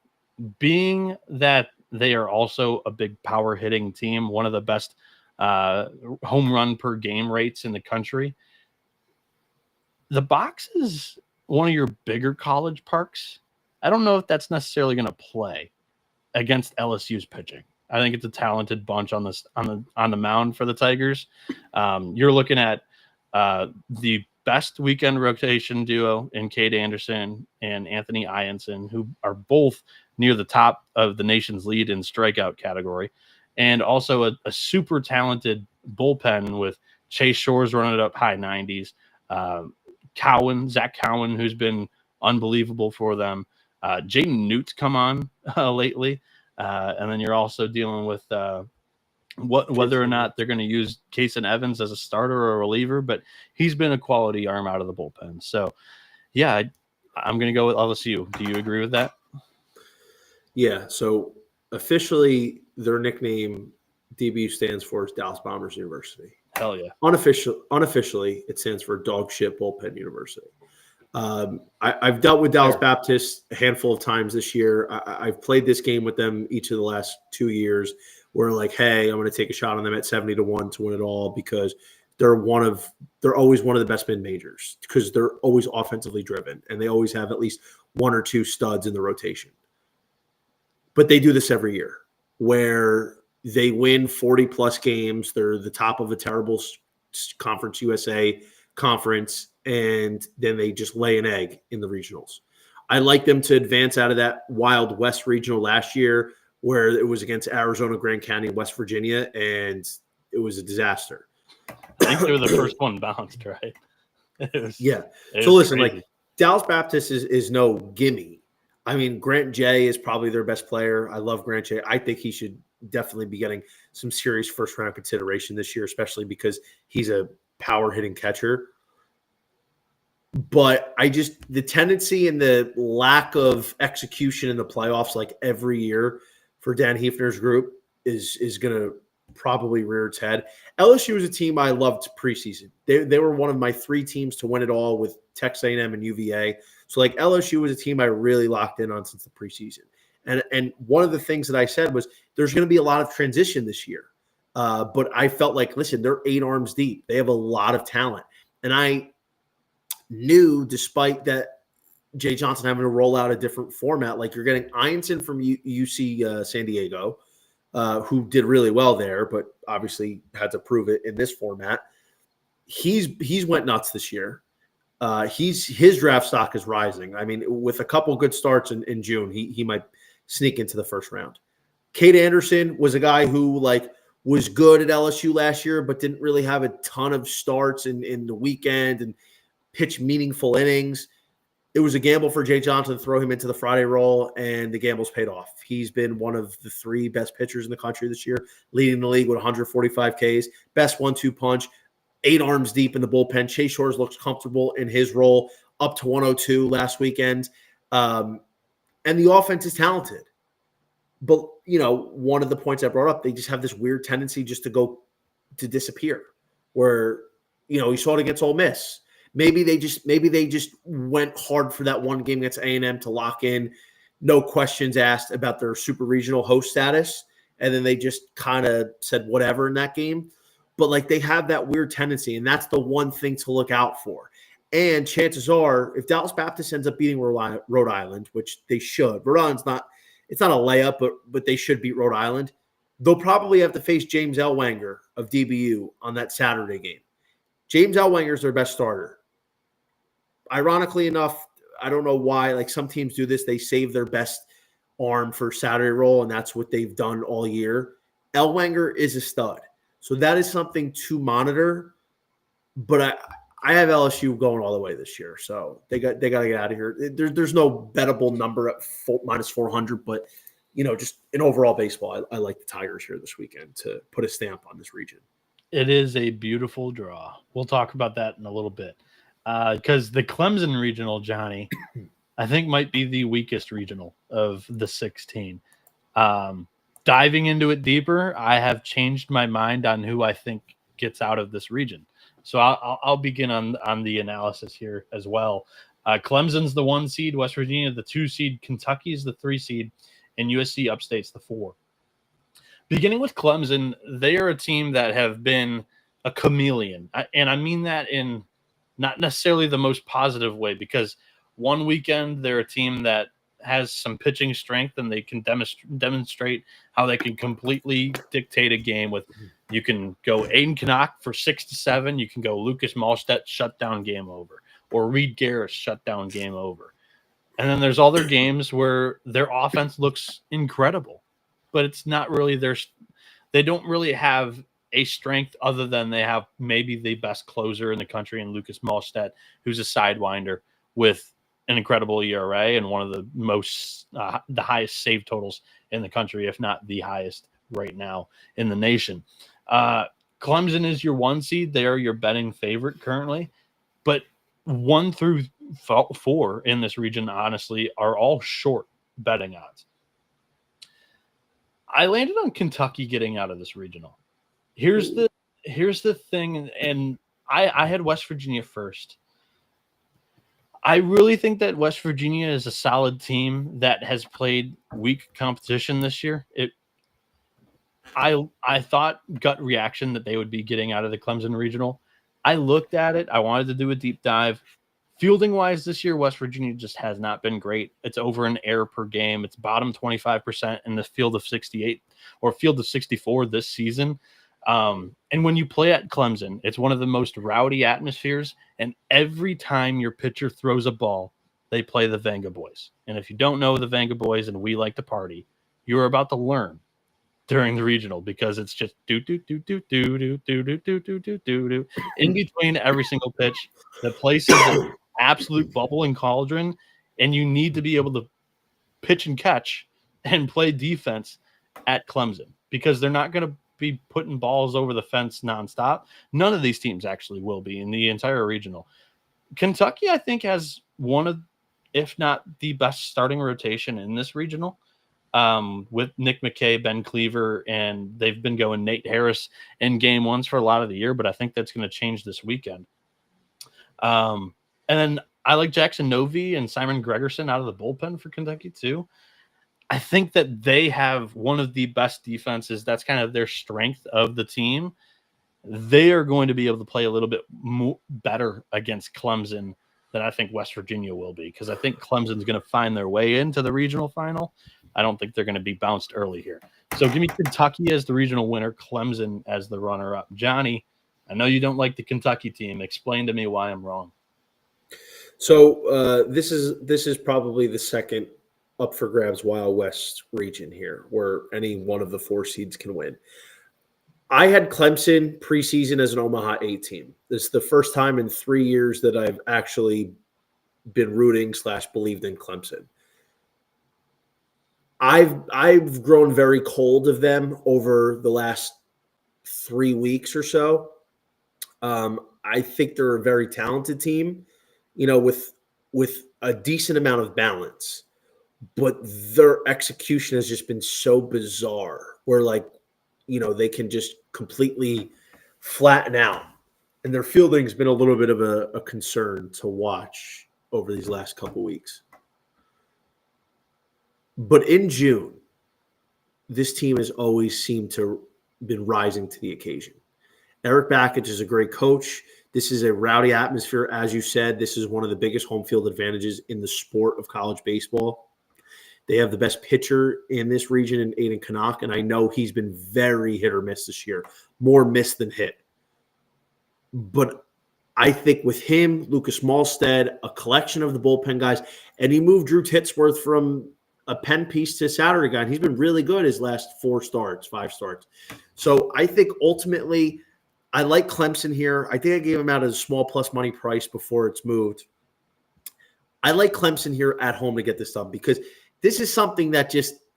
being that they are also a big power hitting team, one of the best home run per game rates in the country, the box is one of your bigger college parks. I don't know if that's necessarily going to play against LSU's pitching. I think it's a talented bunch on the mound for the Tigers. You're looking at the best weekend rotation duo in Cade Anderson and Anthony Ianson, who are both near the top of the nation's lead in strikeout category, and also a super talented bullpen with Chase Shores running it up high 90s. Zach Cowan, who's been unbelievable for them. Jaden Newt's come on lately. And then you're also dealing with whether or not they're going to use Kason Evans as a starter or a reliever, but he's been a quality arm out of the bullpen. So, yeah, I'm going to go with LSU. Do you agree with that? Yeah. So officially, their nickname DBU stands for is Dallas Bombers University. Hell yeah. Unofficially, it stands for Dog Shit Bullpen University. I've dealt with Dallas Baptist a handful of times this year. I've played this game with them each of the last 2 years. Where like, hey, I'm going to take a shot on them at 70-1 to win it all because they're always one of the best mid majors because they're always offensively driven and they always have at least one or two studs in the rotation. But they do this every year where they win 40-plus games. They're the top of a terrible Conference USA conference, and then they just lay an egg in the regionals. I like them to advance out of that Wild West regional last year where it was against Arizona, Grand County, and West Virginia, and it was a disaster. I think they were the first one bounced, right? So listen, crazy. Like Dallas Baptist is no gimme. I mean, Grant J is probably their best player. I love Grant J. I think he should definitely be getting some serious first-round consideration this year, especially because he's a power-hitting catcher. But the tendency and the lack of execution in the playoffs, like every year for Dan Hefner's group, is going to probably rear its head. LSU is a team I loved preseason. They were one of my 3 teams to win it all with Texas A&M and UVA. So like LSU was a team I really locked in on since the preseason. And one of the things that I said was there's going to be a lot of transition this year. But I felt like, listen, they're 8 arms deep. They have a lot of talent. And I knew, despite that Jay Johnson having to roll out a different format, like you're getting Ianson from UC San Diego, who did really well there, but obviously had to prove it in this format. He's went nuts this year. His draft stock is rising. I mean, with a couple good starts in June, he might sneak into the first round. Cade Anderson was a guy who was good at LSU last year, but didn't really have a ton of starts in the weekend and pitch meaningful innings. It was a gamble for Jay Johnson to throw him into the Friday role, and the gamble's paid off. He's been one of the 3 best pitchers in the country this year, leading the league with 145 Ks, best 1-2 punch, 8 arms deep in the bullpen. Chase Shores looks comfortable in his role, up to 102 last weekend. And the offense is talented. But, one of the points I brought up, they just have this weird tendency just to disappear where, you saw it against Ole Miss. Maybe they just went hard for that one game against A&M to lock in, no questions asked about their super regional host status. And then they just kind of said whatever in that game. But they have that weird tendency, and that's the one thing to look out for. And chances are, if Dallas Baptist ends up beating Rhode Island, which they should, Rhode Island's it's not a layup, but they should beat Rhode Island. They'll probably have to face James Ellwanger of DBU on that Saturday game. James Ellwanger is their best starter. Ironically enough, I don't know why, some teams do this. They save their best arm for Saturday roll, and that's what they've done all year. Ellwanger is a stud. So that is something to monitor. But I have LSU going all the way this year. So they got to get out of here. There's no bettable number at minus 400, but just in overall baseball, I like the Tigers here this weekend to put a stamp on this region. It is a beautiful draw. We'll talk about that in a little bit. because the Clemson regional, Johnny, I think might be the weakest regional of the 16. Diving into it deeper, I have changed my mind on who I think gets out of this region. So I'll begin on the analysis here as well. Clemson's the 1 seed, West Virginia the 2 seed, Kentucky's the 3 seed, and USC Upstate's the 4. Beginning with Clemson, they are a team that have been a chameleon, and I mean that in not necessarily the most positive way, because one weekend they're a team that has some pitching strength and they can demonstrate how they can completely dictate a game with, you can go Aiden Knock for 6-7, you can go Lucas Malstedt, shutdown, game over, or Reed Garris, shutdown, game over. And then there's other games where their offense looks incredible, but it's not really they don't really have a strength other than they have maybe the best closer in the country in Lucas Malstedt, who's a sidewinder with an incredible ERA and one of the most the highest save totals in the country, if not the highest right now in the nation. Clemson is your 1 seed. They are your betting favorite currently, but 1 through 4 in this region, honestly, are all short betting odds. I landed on Kentucky getting out of this regional. Here's the thing, and I had West Virginia first. I really think that West Virginia is a solid team that has played weak competition this year. I thought gut reaction that they would be getting out of the Clemson regional. I looked at it. I wanted to do a deep dive. Fielding wise this year, West Virginia just has not been great. It's over an error per game. It's bottom 25% in the field of 68 or field of 64 this season. And when you play at Clemson, it's one of the most rowdy atmospheres. And every time your pitcher throws a ball, they play the Venga Boys. And if you don't know the Venga Boys and we like to party, you're about to learn during the regional, because it's just do do do do do do do do do do do do in between every single pitch. The place is an absolute bubble and cauldron, and you need to be able to pitch and catch and play defense at Clemson, because they're not going to be putting balls over the fence nonstop. None of these teams actually will be in the entire regional. Kentucky, I think, has one of, if not the best starting rotation in this regional, with Nick McKay, Ben Cleaver, and they've been going Nate Harris in game ones for a lot of the year, but I think that's going to change this weekend. And then I like Jackson Novy and Simon Gregerson out of the bullpen for Kentucky too. I think that they have one of the best defenses. That's kind of their strength of the team. They are going to be able to play a little bit better against Clemson than I think West Virginia will be, because I think Clemson's going to find their way into the regional final. I don't think they're going to be bounced early here. So give me Kentucky as the regional winner, Clemson as the runner-up. Johnny, I know you don't like the Kentucky team. Explain to me why I'm wrong. So this is probably the second up for grabs Wild West region here, where any one of the 4 seeds can win. I had Clemson preseason as an Omaha 8 team. This is the first time in 3 years that I've actually been rooting / believed in Clemson. I've grown very cold of them over the last 3 weeks or so. I think they're a very talented team, with a decent amount of balance, but their execution has just been so bizarre where they can just completely flatten out, and their fielding's been a little bit of a concern to watch over these last couple weeks. But in June, this team has always seemed to been rising to the occasion. Eric Bakich is a great coach. This is a rowdy atmosphere. As you said, this is one of the biggest home field advantages in the sport of college baseball. They have the best pitcher in this region in Aiden Knox, and I know he's been very hit or miss this year, more miss than hit. But I think with him, Lucas Malstead, a collection of the bullpen guys, and he moved Drew Titsworth from a pen piece to Saturday guy, and he's been really good his last 5 starts. So I think ultimately I like Clemson here. I think I gave him out at a small plus money price before it's moved. I like Clemson here at home to get this done, because this is something that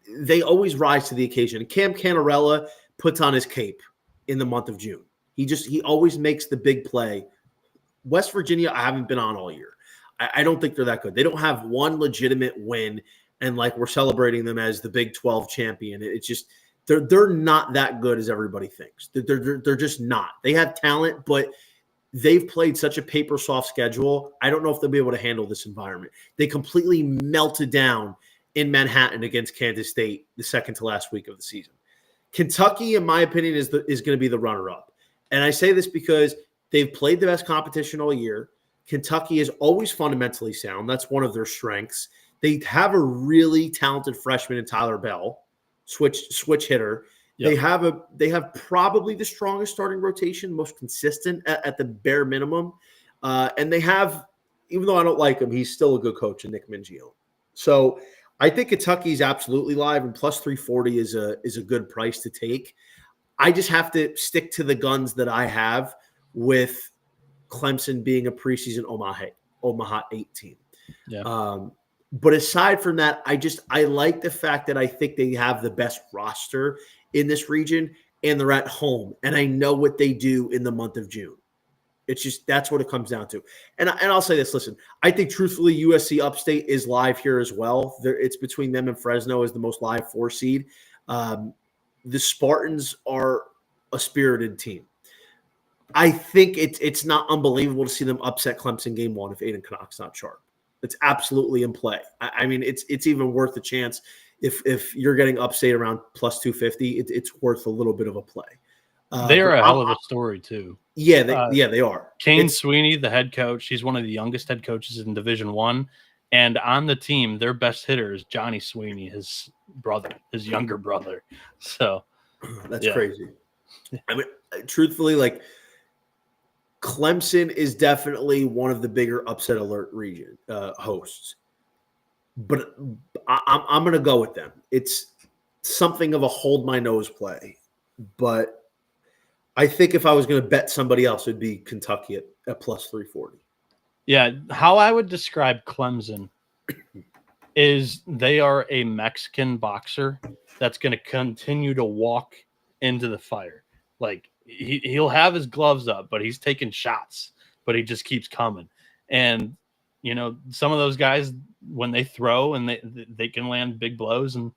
they always rise to the occasion. Cam Canarella puts on his cape in the month of June. He always makes the big play West Virginia, I haven't been on all year. I don't think they're that good. They don't have one legitimate win, and like we're celebrating them as the Big 12 champion. It's just they're not that good as everybody thinks. They're just not. They have talent, but they've played such a paper soft schedule. I don't know if they'll be able to handle this environment. They completely melted down in Manhattan against Kansas State the second to last week of the season. Kentucky, in my opinion, is going to be the runner-up. And I say this because they've played the best competition all year. Kentucky is always fundamentally sound. That's one of their strengths. They have a really talented freshman in Tyler Bell, switch hitter. Yep. They have probably the strongest starting rotation, most consistent at the bare minimum. And they have, even though I don't like him, he's still a good coach in Nick Mingione. So I think Kentucky's absolutely live, and plus 340 is a good price to take. I just have to stick to the guns that I have with Clemson being a preseason Omaha 8 team. Yeah. But aside from that, I like the fact that I think they have the best roster in this region, and they're at home, and I know what they do in the month of June. It's just that's what it comes down to. And I'll say this, listen, I think truthfully USC Upstate is live here as well. It's between them and Fresno as the most live 4 seed. The Spartans are a spirited team. I think it's not unbelievable to see them upset Clemson game 1 if Aiden Knox's not sharp. It's absolutely in play. I mean, it's even worth a chance if you're getting Upstate around plus 250. It's worth a little bit of a play. They are a hell of a story too. Yeah, they are. Kane Sweeney, the head coach, he's one of the youngest head coaches in Division I, and on the team, their best hitter is Johnny Sweeney, his younger brother. So that's crazy. I mean, truthfully, like, Clemson is definitely one of the bigger upset alert region hosts, but I'm going to go with them. It's something of a hold my nose play, but I think if I was going to bet somebody else, it'd be Kentucky at plus 340. Yeah, how I would describe Clemson is they are a Mexican boxer that's going to continue to walk into the fire. Like, he'll have his gloves up, but he's taking shots, but he just keeps coming. And, you know, some of those guys, when they throw and they can land big blows, and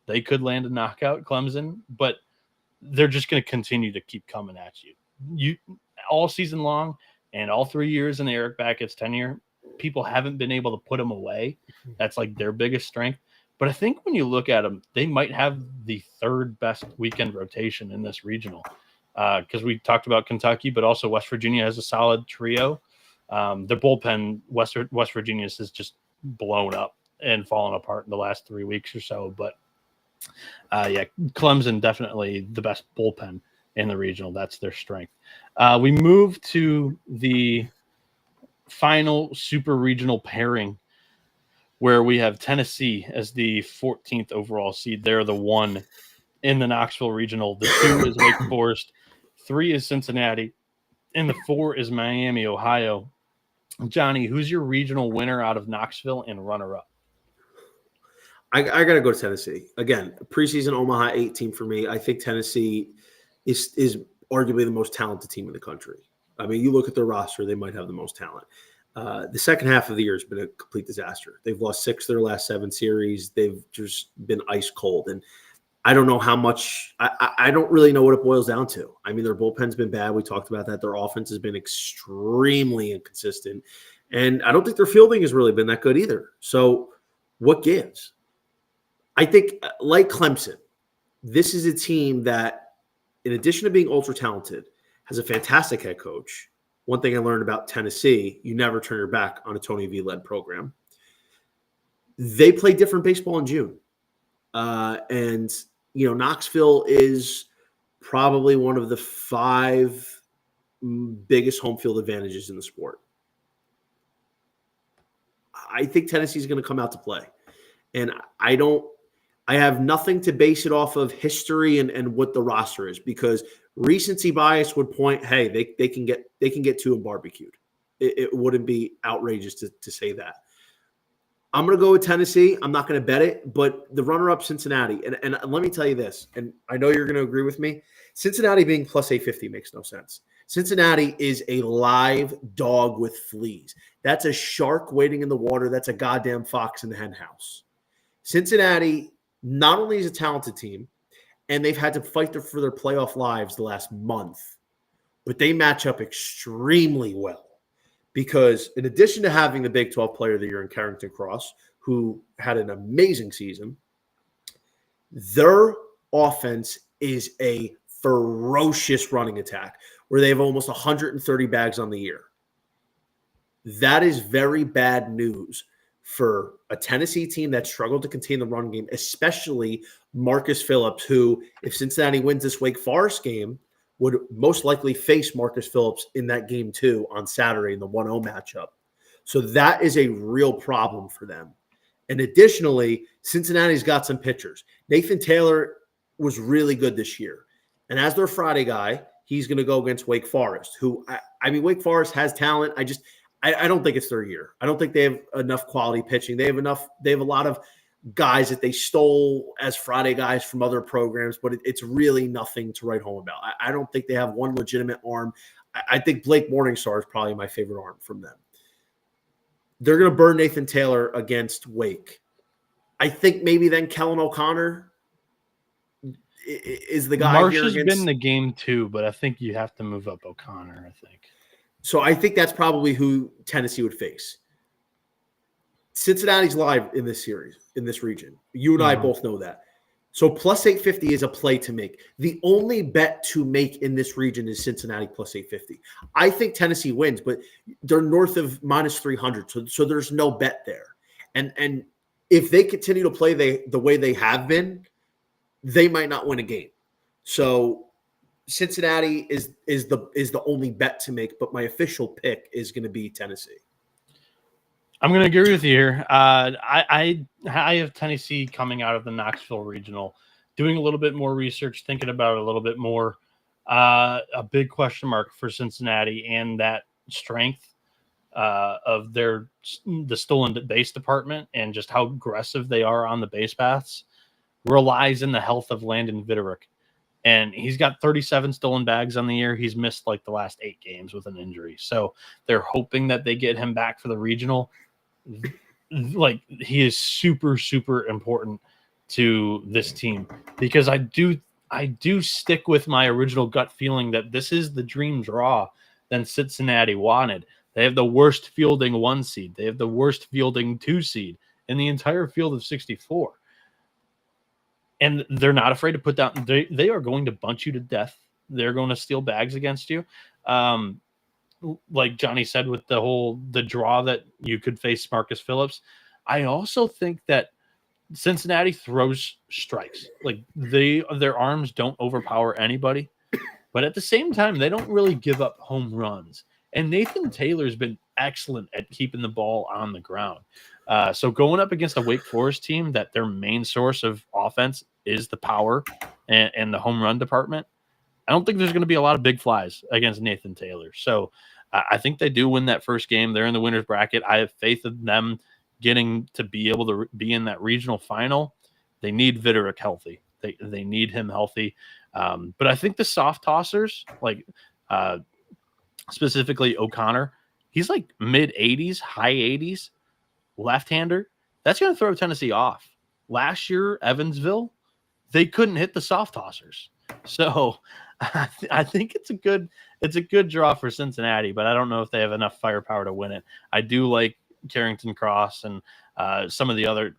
they could land a knockout, Clemson, but they're just going to continue to keep coming at you all season long, and all 3 years in the Eric Backett's tenure, people haven't been able to put them away. That's like their biggest strength. But I think when you look at them, they might have the third best weekend rotation in this regional. Because we talked about Kentucky, but also West Virginia has a solid trio. Their bullpen, West Virginia's, has just blown up and fallen apart in the last 3 weeks or so. But Clemson definitely the best bullpen in the regional. That's their strength. We move to the final super regional pairing, where we have Tennessee as the 14th overall seed. They're the 1 in the Knoxville regional. The 2 is Wake Forest. 3 is Cincinnati, and the 4 is Miami, Ohio. Johnny, who's your regional winner out of Knoxville and runner-up? I got to go to Tennessee. Again, preseason Omaha 8 team for me. I think Tennessee is arguably the most talented team in the country. I mean, you look at their roster, they might have the most talent. The second half of the year has been a complete disaster. They've lost 6 of their last 7 series. They've just been ice cold. And I don't know how much – I don't really know what it boils down to. I mean, their bullpen's been bad. We talked about that. Their offense has been extremely inconsistent. And I don't think their fielding has really been that good either. So what gives? I think, like Clemson, this is a team that, in addition to being ultra-talented, has a fantastic head coach. One thing I learned about Tennessee, you never turn your back on a Tony V-led program. They play different baseball in June. And, you know, Knoxville is probably one of the 5 biggest home field advantages in the sport. I think Tennessee is going to come out to play. And I have nothing to base it off of history and what the roster is, because recency bias would point, hey, they can get 2 and barbecued. It wouldn't be outrageous to say that. I'm going to go with Tennessee. I'm not going to bet it, but the runner-up Cincinnati. And let me tell you this, and I know you're going to agree with me. Cincinnati being plus 850 makes no sense. Cincinnati is a live dog with fleas. That's a shark waiting in the water. That's a goddamn fox in the hen house. Cincinnati not only is a talented team, and they've had to fight for their playoff lives the last month, but they match up extremely well because in addition to having the Big 12 Player of the Year in Carrington Cross, who had an amazing season, their offense is a ferocious running attack where they have almost 130 bags on the year. That is very bad news for a Tennessee team that struggled to contain the run game, especially Marcus Phillips, who, if Cincinnati wins this Wake Forest game, would most likely face Marcus Phillips in that game too on Saturday in the 1-0 matchup. So that is a real problem for them. And additionally, Cincinnati's got some pitchers. Nathan Taylor was really good this year. And as their Friday guy, he's going to go against Wake Forest, who, I mean, Wake Forest has talent. I don't think it's their year. I don't think they have enough quality pitching. They have a lot of guys that they stole as Friday guys from other programs, but it's really nothing to write home about. I don't think they have one legitimate arm. I think Blake Morningstar is probably my favorite arm from them. They're going to burn Nathan Taylor against Wake. I think maybe then Kellen O'Connor is the guy Marsh here has against. been the game too, but I think you have to move up O'Connor, I think. So I think that's probably who Tennessee would face. Cincinnati's live in this series, in this region. You and I both know that. So plus 850 is a play to make. The only bet to make in this region is Cincinnati plus 850. I think Tennessee wins, but they're north of minus 300. So there's no bet there. And if they continue to play the way they have been, they might not win a game. So Cincinnati is the only bet to make, but my official pick is going to be Tennessee. I'm going to agree with you here. I have Tennessee coming out of the Knoxville Regional, doing a little bit more research, thinking about it a little bit more. A big question mark for Cincinnati and that strength of the stolen base department and just how aggressive they are on the base paths relies in the health of Landon Vitterick. And he's got 37 stolen bags on the year. He's missed like the last 8 games with an injury. So they're hoping that they get him back for the regional. Like, he is super, super important to this team because I do stick with my original gut feeling that this is the dream draw than Cincinnati wanted. They have the worst fielding 1 seed. They have the worst fielding 2 seed in the entire field of 64. And they're not afraid to put down. They are going to bunt you to death. They're going to steal bags against you. Like Johnny said, with the draw that you could face Marcus Phillips. I also think that Cincinnati throws strikes. Like their arms don't overpower anybody, but at the same time, they don't really give up home runs. And Nathan Taylor's been excellent at keeping the ball on the ground. So going up against a Wake Forest team that their main source of offense is the power and the home run department, I don't think there's going to be a lot of big flies against Nathan Taylor. So I think they do win that first game. They're in the winner's bracket. I have faith in them getting to be able to be in that regional final. They need Vitterick healthy. They need him healthy. But I think the soft tossers, like specifically O'Connor, he's like mid-80s, high 80s, left-hander. That's going to throw Tennessee off. Last year, Evansville, they couldn't hit the soft tossers. So I think it's a good draw for Cincinnati, but I don't know if they have enough firepower to win it. I do like Carrington Cross and some of the other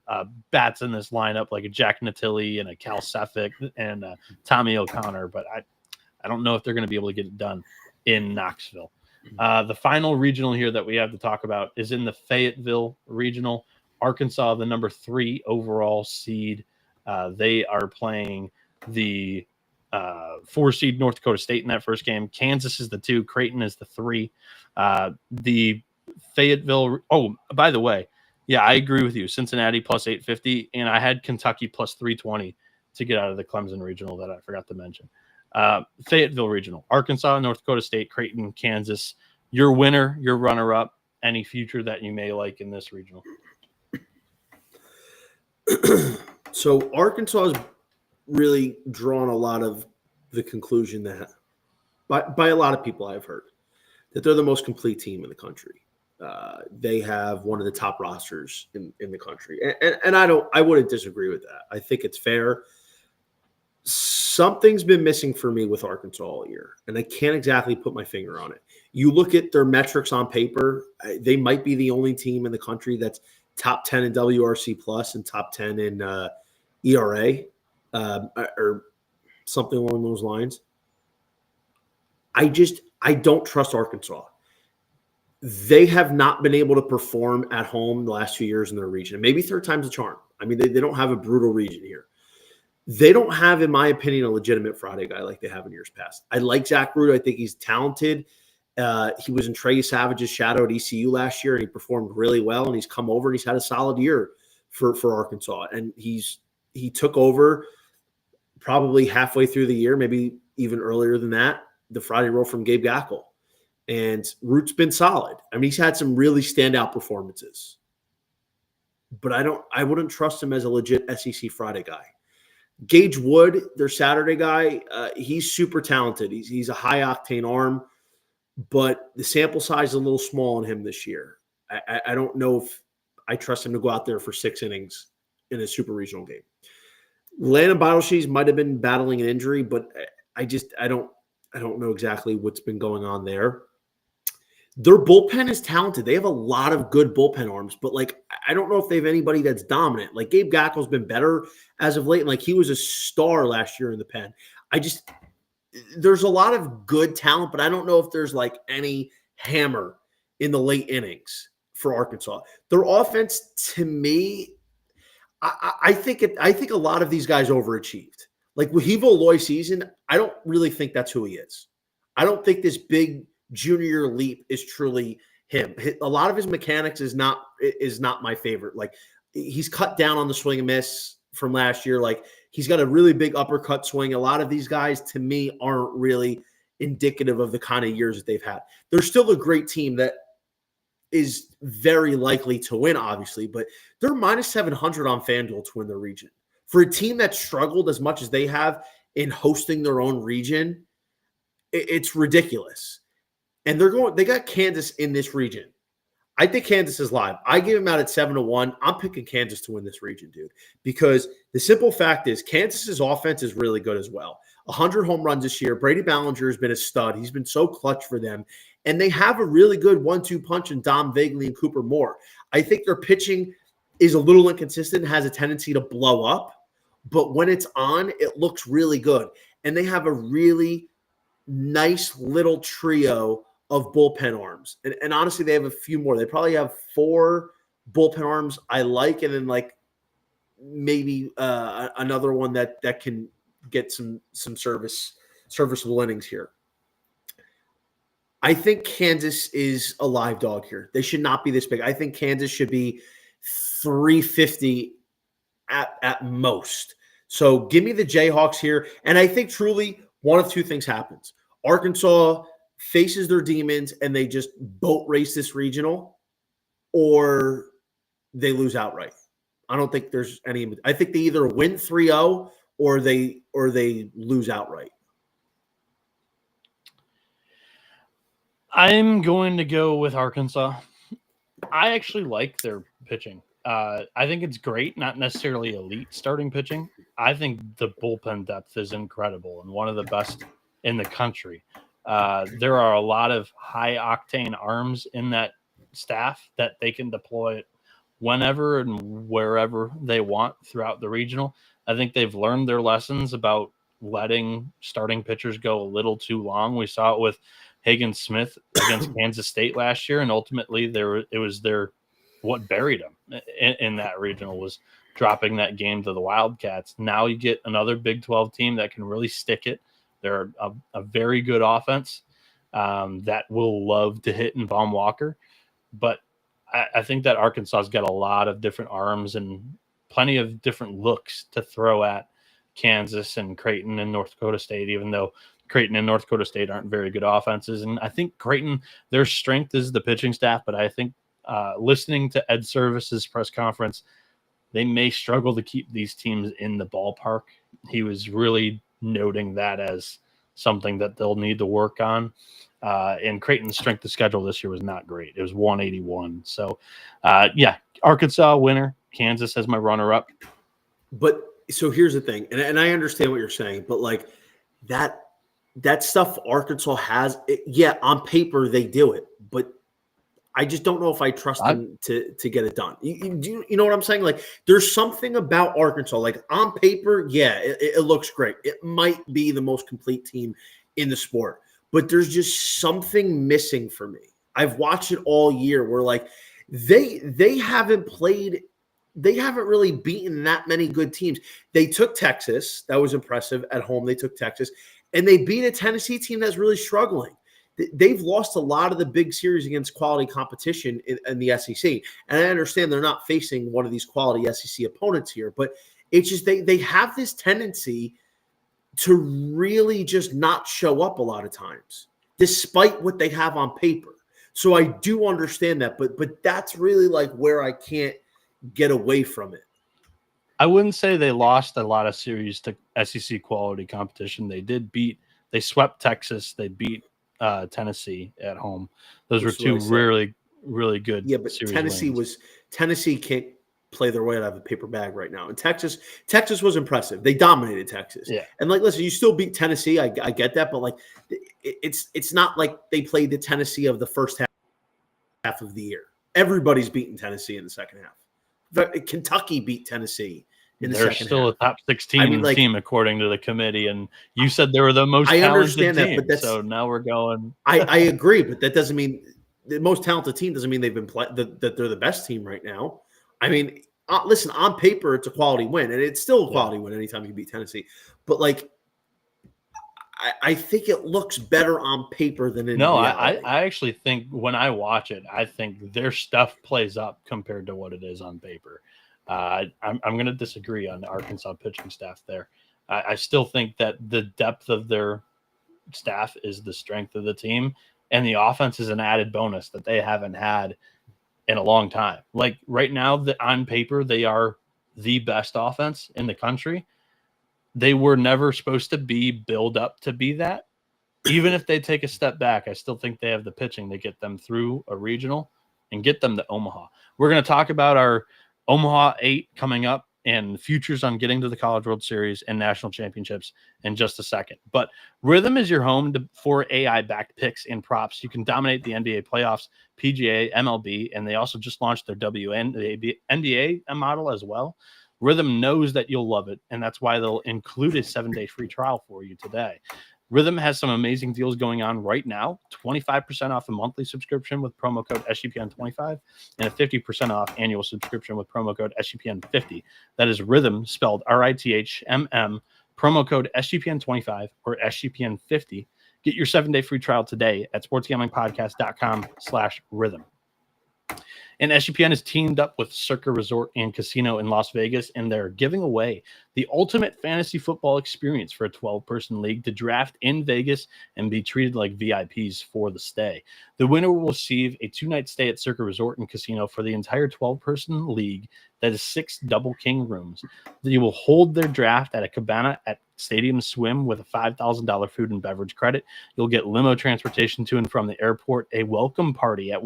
bats in this lineup, like a Jack Natilli and a Cal Seffick and Tommy O'Connor, but I don't know if they're going to be able to get it done in Knoxville. The final regional here that we have to talk about is in the Fayetteville Regional. Arkansas, the number 3 overall seed. They are playing the 4 seed North Dakota State in that first game. Kansas is the 2. Creighton is the 3. The Fayetteville. Oh, by the way, yeah, I agree with you. Cincinnati plus 850, and I had Kentucky plus 320 to get out of the Clemson Regional that I forgot to mention. Fayetteville Regional, Arkansas, North Dakota State, Creighton, Kansas. Your winner, your runner-up, any future that you may like in this regional. So Arkansas has really drawn a lot of the conclusion that by a lot of people I've heard, that they're the most complete team in the country. They have one of the top rosters in the country. And I wouldn't disagree with that. I think it's fair. Something's been missing for me with Arkansas all year, and I can't exactly put my finger on it. You look at their metrics on paper, they might be the only team in the country that's top 10 in WRC plus and top 10 in ERA or something along those lines. I don't trust Arkansas. They have not been able to perform at home the last few years in their region. Maybe third time's a charm. I mean, they don't have a brutal region here. They don't have, in my opinion, a legitimate Friday guy like they have in years past. I like Zach Rude. I think he's talented. He was in Trey Savage's shadow at ECU last year, and he performed really well, and he's come over, and he's had a solid year for Arkansas. And he took over probably halfway through the year, maybe even earlier than that, the Friday role from Gabe Gackle. And Root's been solid. I mean, he's had some really standout performances. But I wouldn't trust him as a legit SEC Friday guy. Gage Wood, their Saturday guy, he's super talented. He's a high-octane arm, but the sample size is a little small on him this year. I don't know if I trust him to go out there for 6 innings in a super regional game. Landon Bottleshees might have been battling an injury, but I don't know exactly what's been going on there. Their bullpen is talented. They have a lot of good bullpen arms, but I don't know if they have anybody that's dominant. Like Gabe Gackle's been better as of late, and he was a star last year in the pen. There's a lot of good talent, but I don't know if there's any hammer in the late innings for Arkansas. Their offense, to me, I think a lot of these guys overachieved. Like Wahivo Loy season, I don't really think that's who he is. I don't think this big junior leap is truly him. A lot of his mechanics is not my favorite. He's cut down on the swing and miss from last year. He's got a really big uppercut swing. A lot of these guys, to me, aren't really indicative of the kind of years that they've had. They're still a great team that is very likely to win, obviously, but they're minus 700 on FanDuel to win their region. For a team that struggled as much as they have in hosting their own region, it's ridiculous. And they got Kansas in this region. I think Kansas is live. I give them out at 7-1. I'm picking Kansas to win this region, dude, because the simple fact is Kansas's offense is really good as well. 100 home runs this year. Brady Ballinger has been a stud. He's been so clutch for them. And they have a really good 1-2 punch in Dom Vagley and Cooper Moore. I think their pitching is a little inconsistent, has a tendency to blow up. But when it's on, it looks really good. And they have a really nice little trio of bullpen arms. And honestly, they have a few more. They probably have 4 bullpen arms I like, and then maybe another one that can get some serviceable innings here. I think Kansas is a live dog here. They should not be this big. I think Kansas should be 350 at most. So give me the Jayhawks here. And I think truly one of two things happens. Arkansas faces their demons and they just boat race this regional, or they lose outright. I don't think there's any. I think they either win 3-0 or they lose outright. I'm going to go with Arkansas. I actually like their pitching. I think it's great, not necessarily elite starting pitching. I think the bullpen depth is incredible and one of the best in the country. There are a lot of high-octane arms in that staff that they can deploy whenever and wherever they want throughout the regional. I think they've learned their lessons about letting starting pitchers go a little too long. We saw it with Hagen Smith against Kansas State last year, and ultimately it was what buried them in that regional was dropping that game to the Wildcats. Now you get another Big 12 team that can really stick it. They're a very good offense that will love to hit in Baum Walker. But I think that Arkansas's got a lot of different arms and plenty of different looks to throw at Kansas and Creighton and North Dakota State, even though Creighton and North Dakota State aren't very good offenses. And I think Creighton, their strength is the pitching staff, but I think listening to Ed Service's press conference, they may struggle to keep these teams in the ballpark. He was really noting that as something that they'll need to work on. And Creighton's strength of schedule this year was not great. It was 181. So, Arkansas winner. Kansas as my runner-up. But so here's the thing, and I understand what you're saying, but like that stuff Arkansas has, on paper they do it, but I just don't know if I trust them to get it done. You know what I'm saying? Like, there's something about Arkansas. Like, on paper, it looks great. It might be the most complete team in the sport, but there's just something missing for me. I've watched it all year where, like, they haven't really beaten that many good teams. They took Texas. That was impressive at home. They took Texas. And they beat a Tennessee team that's really struggling. They've lost a lot of the big series against quality competition in the SEC. And I understand they're not facing one of these quality SEC opponents here, but it's just they have this tendency to really just not show up a lot of times, despite what they have on paper. So I do understand that, but that's really like where I can't get away from it. I wouldn't say they lost a lot of series to SEC quality competition. They swept Texas. They beat Tennessee at home. Those were two really, really good. Yeah, but Tennessee can't play their way out of a paper bag right now. And Texas was impressive. They dominated Texas. Yeah. And like, listen, you still beat Tennessee. I get that, but like, it's not like they played the Tennessee of the first half of the year. Everybody's beaten Tennessee in the second half. Kentucky beat Tennessee in the second half. They're still a top 16 team according to the committee, and you said they were the most talented team. So now we're going. I agree, but that doesn't mean the most talented team doesn't mean they've been that they're the best team right now. I mean, listen, on paper it's a quality win, and it's still a quality win anytime you beat Tennessee. But like, I think it looks better on paper than in reality. I actually think when I watch it, I think their stuff plays up compared to what it is on paper. I'm going to disagree on the Arkansas pitching staff there. I still think that the depth of their staff is the strength of the team, and the offense is an added bonus that they haven't had in a long time. Like right now, on paper, they are the best offense in the country. They were never supposed to be built up to be that. Even if they take a step back, I still think they have the pitching to get them through a regional and get them to Omaha. We're going to talk about our Omaha 8 coming up and futures on getting to the College World Series and national championships in just a second. But Rhythm is your home for AI-backed picks and props. You can dominate the NBA playoffs, PGA, MLB, and they also just launched their NBA model as well. Rhythm knows that you'll love it, and that's why they'll include a 7-day free trial for you today. Rhythm has some amazing deals going on right now. 25% off a monthly subscription with promo code SGPN25 and a 50% off annual subscription with promo code SGPN50. That is Rhythm, spelled RITHMM, promo code SGPN25 or SGPN50. Get your 7-day free trial today at sportsgamblingpodcast.com/rhythm. And SGPN is teamed up with Circa Resort and Casino in Las Vegas, and they're giving away the ultimate fantasy football experience for a 12-person league to draft in Vegas and be treated like VIPs for the stay. The winner will receive a 2-night stay at Circa Resort and Casino for the entire 12-person league. That is 6 double king rooms. They will hold their draft at a cabana at Stadium Swim with a $5,000 food and beverage credit. You'll get limo transportation to and from the airport, a welcome party at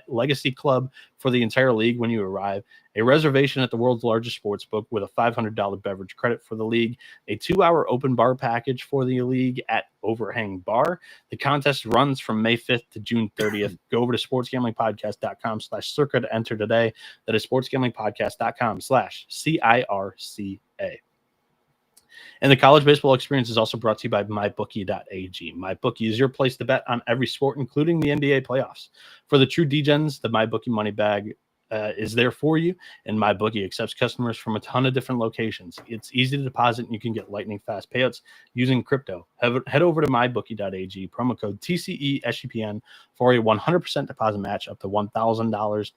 Legacy Club for the entire league when you arrive, a reservation at the world's largest sports book with a $500 beverage credit for the league, a 2-hour open bar package for the league at Overhang Bar. The contest runs from May 5th to June 30th. Go over to sportsgamblingpodcast.com/circa to enter today. That is sportsgamblingpodcast.com/CIRCA. And the college baseball experience is also brought to you by MyBookie.ag. MyBookie is your place to bet on every sport, including the NBA playoffs. For the true degens, the MyBookie money bag is there for you, and MyBookie accepts customers from a ton of different locations. It's easy to deposit, and you can get lightning fast payouts using crypto. Head over to MyBookie.ag, promo code TCESGPN for a 100% deposit match up to $1,000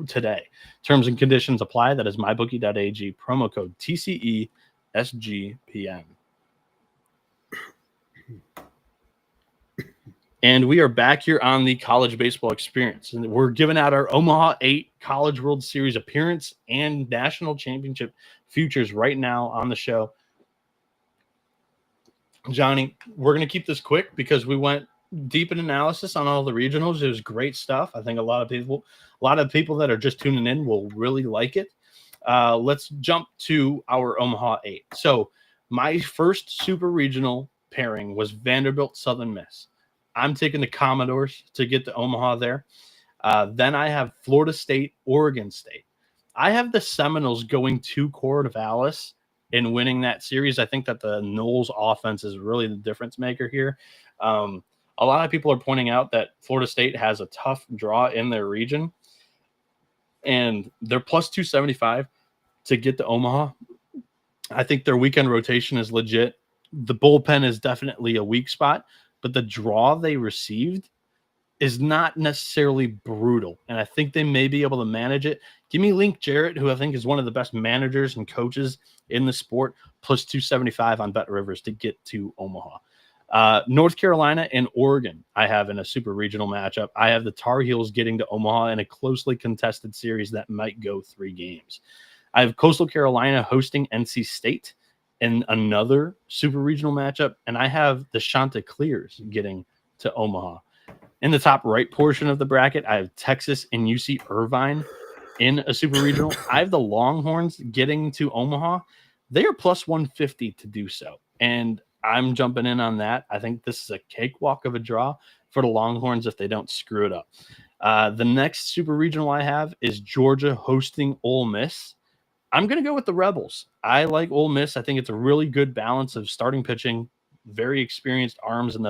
today. Terms and conditions apply. That is MyBookie.ag, promo code TCESGPN. And we are back here on the college baseball experience. And we're giving out our Omaha 8 College World Series appearance and national championship futures right now on the show. Johnny, we're going to keep this quick because we went deep in analysis on all the regionals. It was great stuff. I think a lot of people that are just tuning in will really like it. Let's jump to our Omaha 8. So my first super regional pairing was Vanderbilt Southern Miss. I'm taking the Commodores to get to Omaha there. Then I have Florida State, Oregon State. I have the Seminoles going to Corvallis and winning that series. I think that the Noles offense is really the difference maker here. A lot of people are pointing out that Florida State has a tough draw in their region, and they're plus 275 to get to Omaha. I think their weekend rotation is legit. The bullpen is definitely a weak spot, but the draw they received is not necessarily brutal, and I think they may be able to manage it. Give me Link Jarrett, who I think is one of the best managers and coaches in the sport, plus 275 on Bet Rivers to get to Omaha. North Carolina and Oregon, I have in a super regional matchup. I have the Tar Heels getting to Omaha in a closely contested series that might go 3 games. I have Coastal Carolina hosting NC State in another super regional matchup, and I have the Chanticleers getting to Omaha. In the top right portion of the bracket, I have Texas and UC Irvine in a super regional. I have the Longhorns getting to Omaha. They are plus 150 to do so, and I'm jumping in on that. I think this is a cakewalk of a draw for the Longhorns if they don't screw it up. The next super regional I have is Georgia hosting Ole Miss. I'm going to go with the Rebels. I like Ole Miss. I think it's a really good balance of starting pitching, very experienced arms in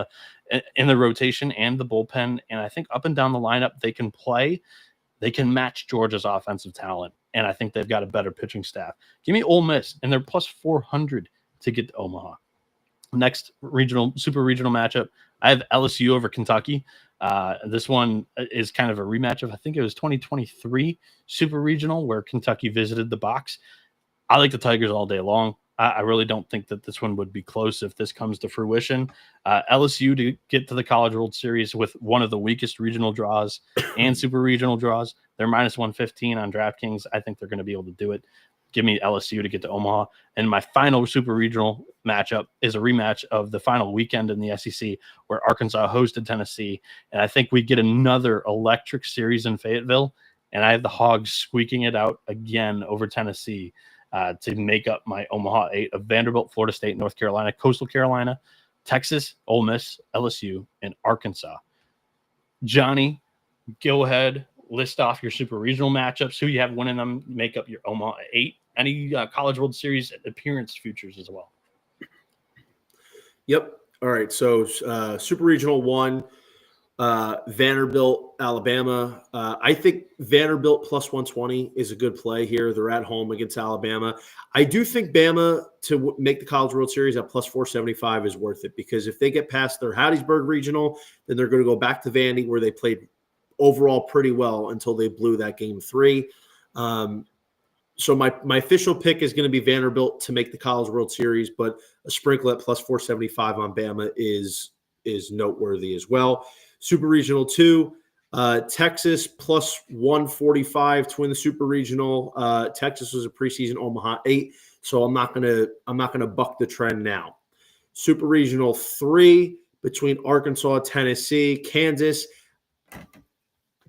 the rotation and the bullpen. And I think up and down the lineup, they can play. They can match Georgia's offensive talent. And I think they've got a better pitching staff. Give me Ole Miss, and they're plus 400 to get to Omaha. Next super regional matchup, I have LSU over Kentucky. This one is kind of a rematch of, I think it was 2023 super regional where Kentucky visited the box. I like the Tigers all day long. I really don't think that this one would be close if this comes to fruition. LSU to get to the College World Series with one of the weakest regional draws and super regional draws. They're minus 115 on DraftKings. I think they're going to be able to do it. Give me LSU to get to Omaha. And my final super regional matchup is a rematch of the final weekend in the SEC where Arkansas hosted Tennessee. And I think we get another electric series in Fayetteville. And I have the Hogs squeaking it out again over Tennessee to make up my Omaha 8 of Vanderbilt, Florida State, North Carolina, Coastal Carolina, Texas, Ole Miss, LSU, and Arkansas. Johnny, go ahead. List off your super regional matchups, who you have winning them, make up your Omaha 8. Any College World Series appearance futures as well. Yep. All right. So super regional 1, Vanderbilt, Alabama. I think Vanderbilt plus 120 is a good play here. They're at home against Alabama. I do think Bama to make the College World Series at plus 475 is worth it, because if they get past their Hattiesburg regional, then they're going to go back to Vandy where they played overall pretty well until they blew that game 3. So my official pick is going to be Vanderbilt to make the College World Series, but a sprinkle at plus 475 on Bama is noteworthy as well. Super Regional 2, Texas plus 145 to win the Super Regional. Texas was a preseason Omaha 8, so I'm not gonna buck the trend now. Super Regional 3 between Arkansas, Tennessee, Kansas.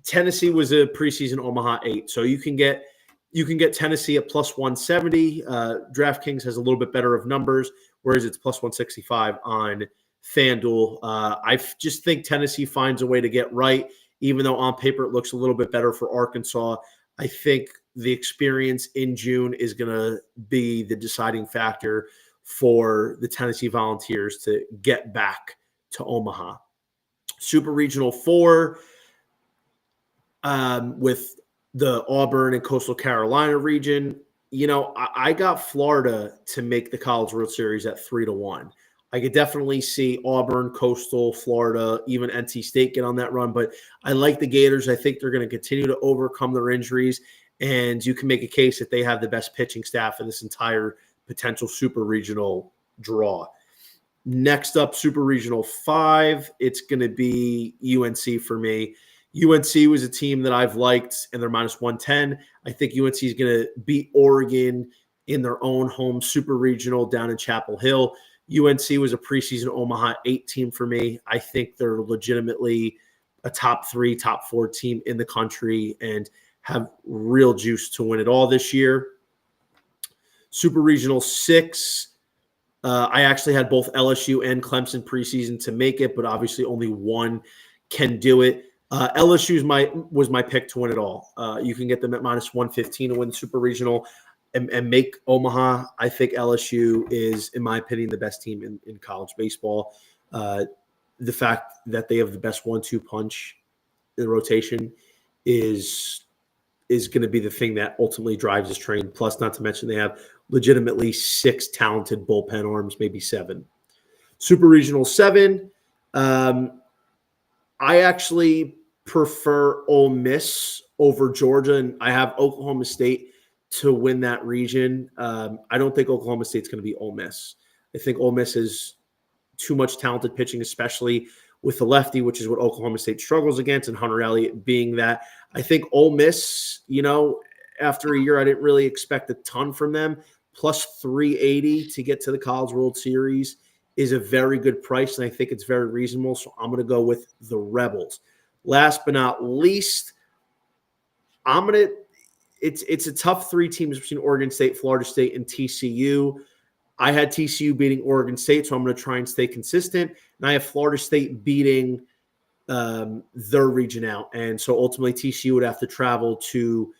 Tennessee was a preseason Omaha 8, so you can get Tennessee at plus 170. DraftKings has a little bit better of numbers, whereas it's plus 165 on FanDuel. I just think Tennessee finds a way to get right, even though on paper it looks a little bit better for Arkansas. I think the experience in June is going to be the deciding factor for the Tennessee Volunteers to get back to Omaha. Super Regional 4, with the Auburn and Coastal Carolina region, I got Florida to make the College World Series at 3-1. I could definitely see Auburn, Coastal, Florida, even NC State get on that run, but I like the Gators. I think they're going to continue to overcome their injuries, and you can make a case that they have the best pitching staff in this entire potential super regional draw. Next up, Super Regional 5, it's going to be UNC for me. UNC was a team that I've liked, and they're minus 110. I think UNC is going to beat Oregon in their own home super regional down in Chapel Hill. UNC was a preseason Omaha 8 team for me. I think they're legitimately a top 3, top 4 team in the country and have real juice to win it all this year. Super Regional 6, I actually had both LSU and Clemson preseason to make it, but obviously only one can do it. LSU was my pick to win it all. You can get them at -115 to win the Super Regional and make Omaha. I think LSU is, in my opinion, the best team in college baseball. The fact that they have the best 1-2 punch in the rotation is going to be the thing that ultimately drives this train. Plus, not to mention, they have legitimately 6 talented bullpen arms, maybe 7. Super Regional 7, I actually prefer Ole Miss over Georgia, and I have Oklahoma State to win that region. I don't think Oklahoma State's going to be Ole Miss. I think Ole Miss is too much talented pitching, especially with the lefty, which is what Oklahoma State struggles against, and Hunter Elliott being that. I think Ole Miss, after a year, I didn't really expect a ton from them. Plus 380 to get to the College World Series is a very good price, and I think it's very reasonable. So I'm going to go with the Rebels. Last but not least, it's a tough 3 teams between Oregon State, Florida State, and TCU. I had TCU beating Oregon State, so I'm going to try and stay consistent. And I have Florida State beating their region out. And so ultimately TCU would have to travel to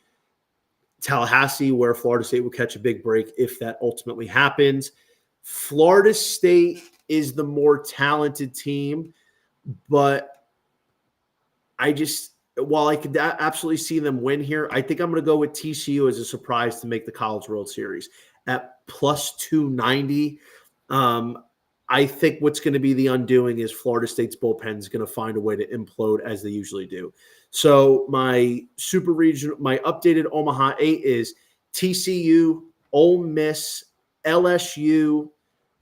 Tallahassee, where Florida State would catch a big break if that ultimately happens. Florida State is the more talented team, but while I could absolutely see them win here, I think I'm going to go with TCU as a surprise to make the College World Series at plus 290. I think what's going to be the undoing is Florida State's bullpen is going to find a way to implode as they usually do. So my super region, my updated Omaha 8 is TCU, Ole Miss, LSU,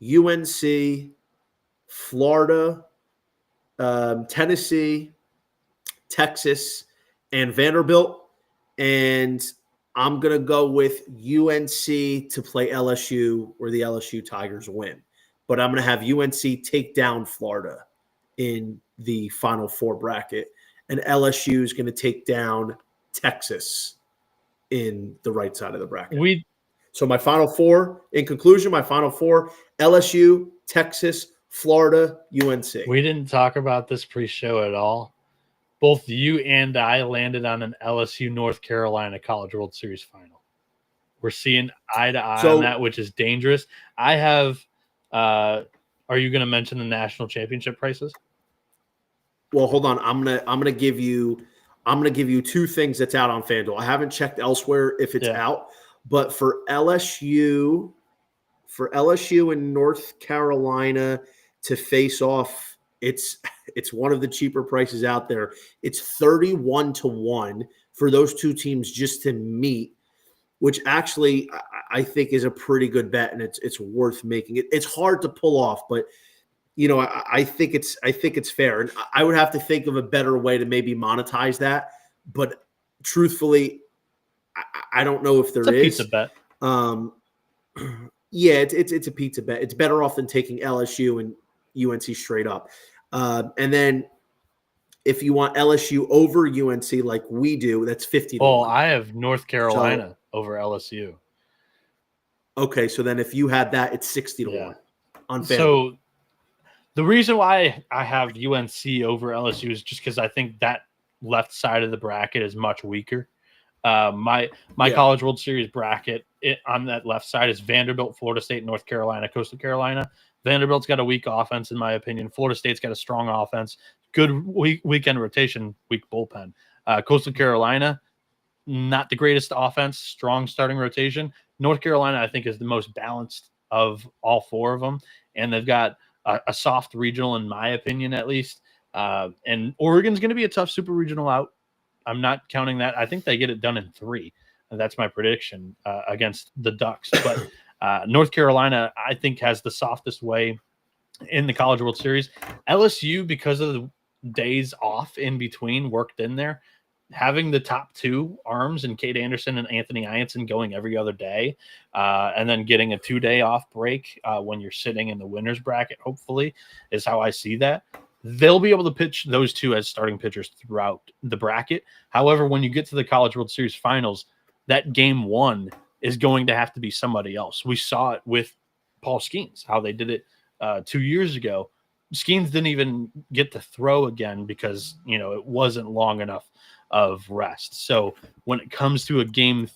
UNC, Florida, Tennessee, Texas, and Vanderbilt. And I'm going to go with UNC to play LSU, where the LSU Tigers win. But I'm going to have UNC take down Florida in the Final Four bracket. And LSU is going to take down Texas in the right side of the bracket. So my Final Four, in conclusion, LSU, Texas, Florida, UNC. We didn't talk about this pre-show at all. Both you and I landed on an LSU North Carolina College World Series final. We're seeing eye to eye on that, which is dangerous. I have are you going to mention the national championship prices? Well, hold on. I'm gonna give you 2 things that's out on FanDuel. I haven't checked elsewhere if it's out, but for LSU in North Carolina to face off, it's one of the cheaper prices out there. It's 31-1 for those 2 teams just to meet, which actually I think is a pretty good bet, and it's worth making. It's hard to pull off, but I think it's fair, and I would have to think of a better way to maybe monetize that. But truthfully, I don't know if there is. It's a pizza bet. Yeah, it's a pizza bet. It's better off than taking LSU and UNC straight up. And then if you want LSU over UNC like we do, that's 50. Oh, I have North Carolina over LSU. Okay, so then if you had that, it's 60-1 on FanDuel. So the reason why I have UNC over LSU is just because I think that left side of the bracket is much weaker. My College World Series bracket on that left side is Vanderbilt, Florida State, North Carolina, Coastal Carolina. Vanderbilt's got a weak offense, in my opinion. Florida State's got a strong offense, good weekend rotation, weak bullpen. Coastal Carolina, not the greatest offense, strong starting rotation. North Carolina, I think, is the most balanced of all 4 of them, and they've got a soft regional, in my opinion, at least. And Oregon's going to be a tough super regional out. I'm not counting that. I think they get it done in 3. And that's my prediction against the Ducks. But North Carolina, I think, has the softest way in the College World Series. LSU, because of the days off in between worked in there, having the top two arms and Cade Anderson and Anthony Ianson going every other day, and then getting a 2-day off break when you're sitting in the winner's bracket, hopefully, is how I see that. They'll be able to pitch those two as starting pitchers throughout the bracket. However, when you get to the College World Series finals, that game one is going to have to be somebody else. We saw it with Paul Skeens, how they did it 2 years ago. Skeens didn't even get to throw again because, it wasn't long enough of rest. So when it comes to a game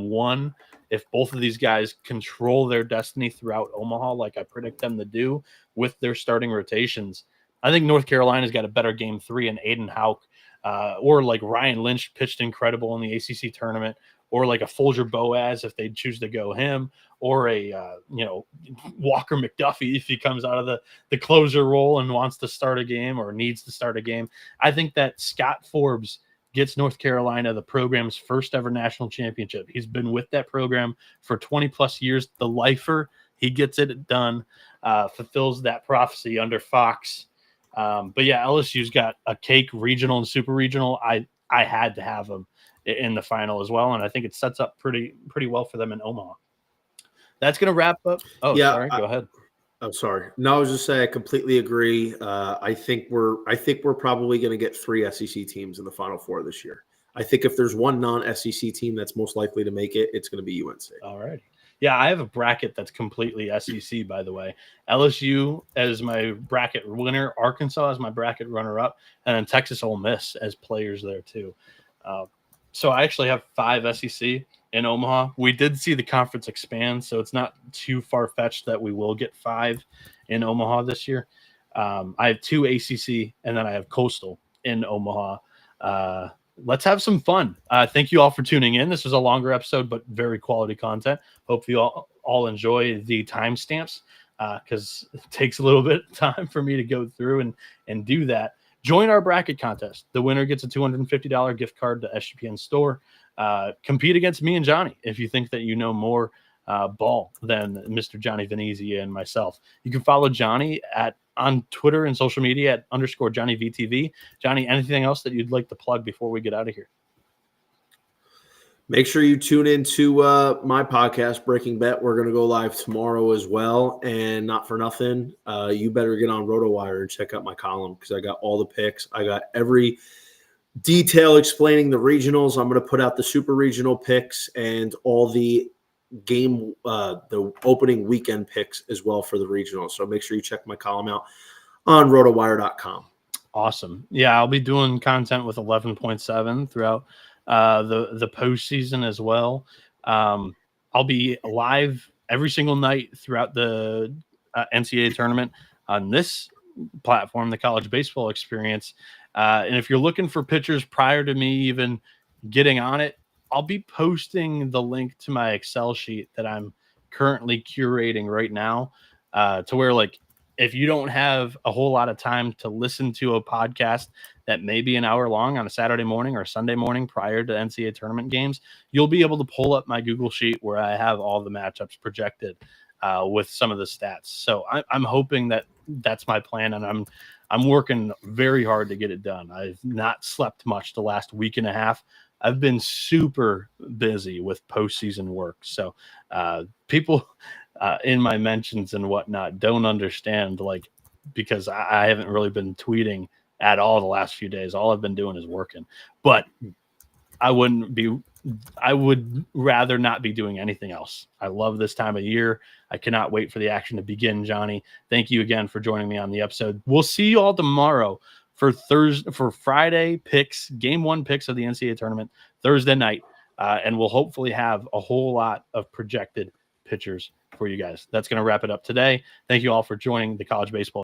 one, if both of these guys control their destiny throughout Omaha, like I predict them to do with their starting rotations, I think North Carolina's got a better game three, and Aiden Houck, or like Ryan Lynch pitched incredible in the ACC tournament, or like a Folger Boaz if they choose to go him, or a Walker McDuffie if he comes out of the closer role and wants to start a game or needs to start a game. I think that Scott Forbes gets North Carolina the program's first ever national championship. He's been with that program for 20 plus years. The lifer, he gets it done, fulfills that prophecy under Fox. But yeah, LSU's got a cake regional and super regional. I had to have them in the final as well, and I think it sets up pretty well for them in Omaha. That's going to wrap up. Oh, yeah, sorry. Go ahead. I'm sorry. No, I was just saying I completely agree. I think we're probably going to get 3 SEC teams in the Final Four this year. I think if there's one non-SEC team that's most likely to make it, it's going to be UNC. All right. Yeah, I have a bracket that's completely SEC, by the way. LSU as my bracket winner, Arkansas as my bracket runner-up, and then Texas Ole Miss as players there too. So I actually have 5 SEC in Omaha. We did see the conference expand, so it's not too far-fetched that we will get 5 in Omaha this year. I have 2 ACC, and then I have Coastal in Omaha. Let's have some fun. Thank you all for tuning in. This was a longer episode, but very quality content. Hope you all enjoy the timestamps because it takes a little bit of time for me to go through and do that. Join our bracket contest. The winner gets a $250 gift card to SGPN store. Compete against me and Johnny if you think that you know more ball than Mr. Johnny Venezia and myself. You can follow Johnny on Twitter and social media at _JohnnyVTV. Johnny, anything else that you'd like to plug before we get out of here? Make sure you tune into my podcast, Breaking Bet. We're going to go live tomorrow as well. And not for nothing, you better get on RotoWire and check out my column because I got all the picks. I got every detail explaining the regionals. I'm going to put out the super regional picks and all the the opening weekend picks as well for the regionals. So make sure you check my column out on rotowire.com. Awesome. Yeah, I'll be doing content with 11.7 throughout the postseason as well. I'll be live every single night throughout the NCAA tournament on this platform, the College Baseball Experience. And if you're looking for pictures prior to me even getting on it, I'll be posting the link to my Excel sheet that I'm currently curating right now to where, like, if you don't have a whole lot of time to listen to a podcast that may be an hour long on a Saturday morning or Sunday morning prior to NCAA tournament games, you'll be able to pull up my Google sheet where I have all the matchups projected with some of the stats. So I'm hoping that that's my plan, and I'm working very hard to get it done. I've not slept much the last week and a half. I've been super busy with postseason work. So people in my mentions and whatnot don't understand, like, because I haven't really been tweeting at all the last few days. All I've been doing is working. But I would rather not be doing anything else. I love this time of year. I cannot wait for the action to begin, Johnny. Thank you again for joining me on the episode. We'll see you all tomorrow for Friday picks, game 1 picks of the NCAA tournament, Thursday night. And we'll hopefully have a whole lot of projected pitchers for you guys. That's going to wrap it up today. Thank you all for joining the College Baseball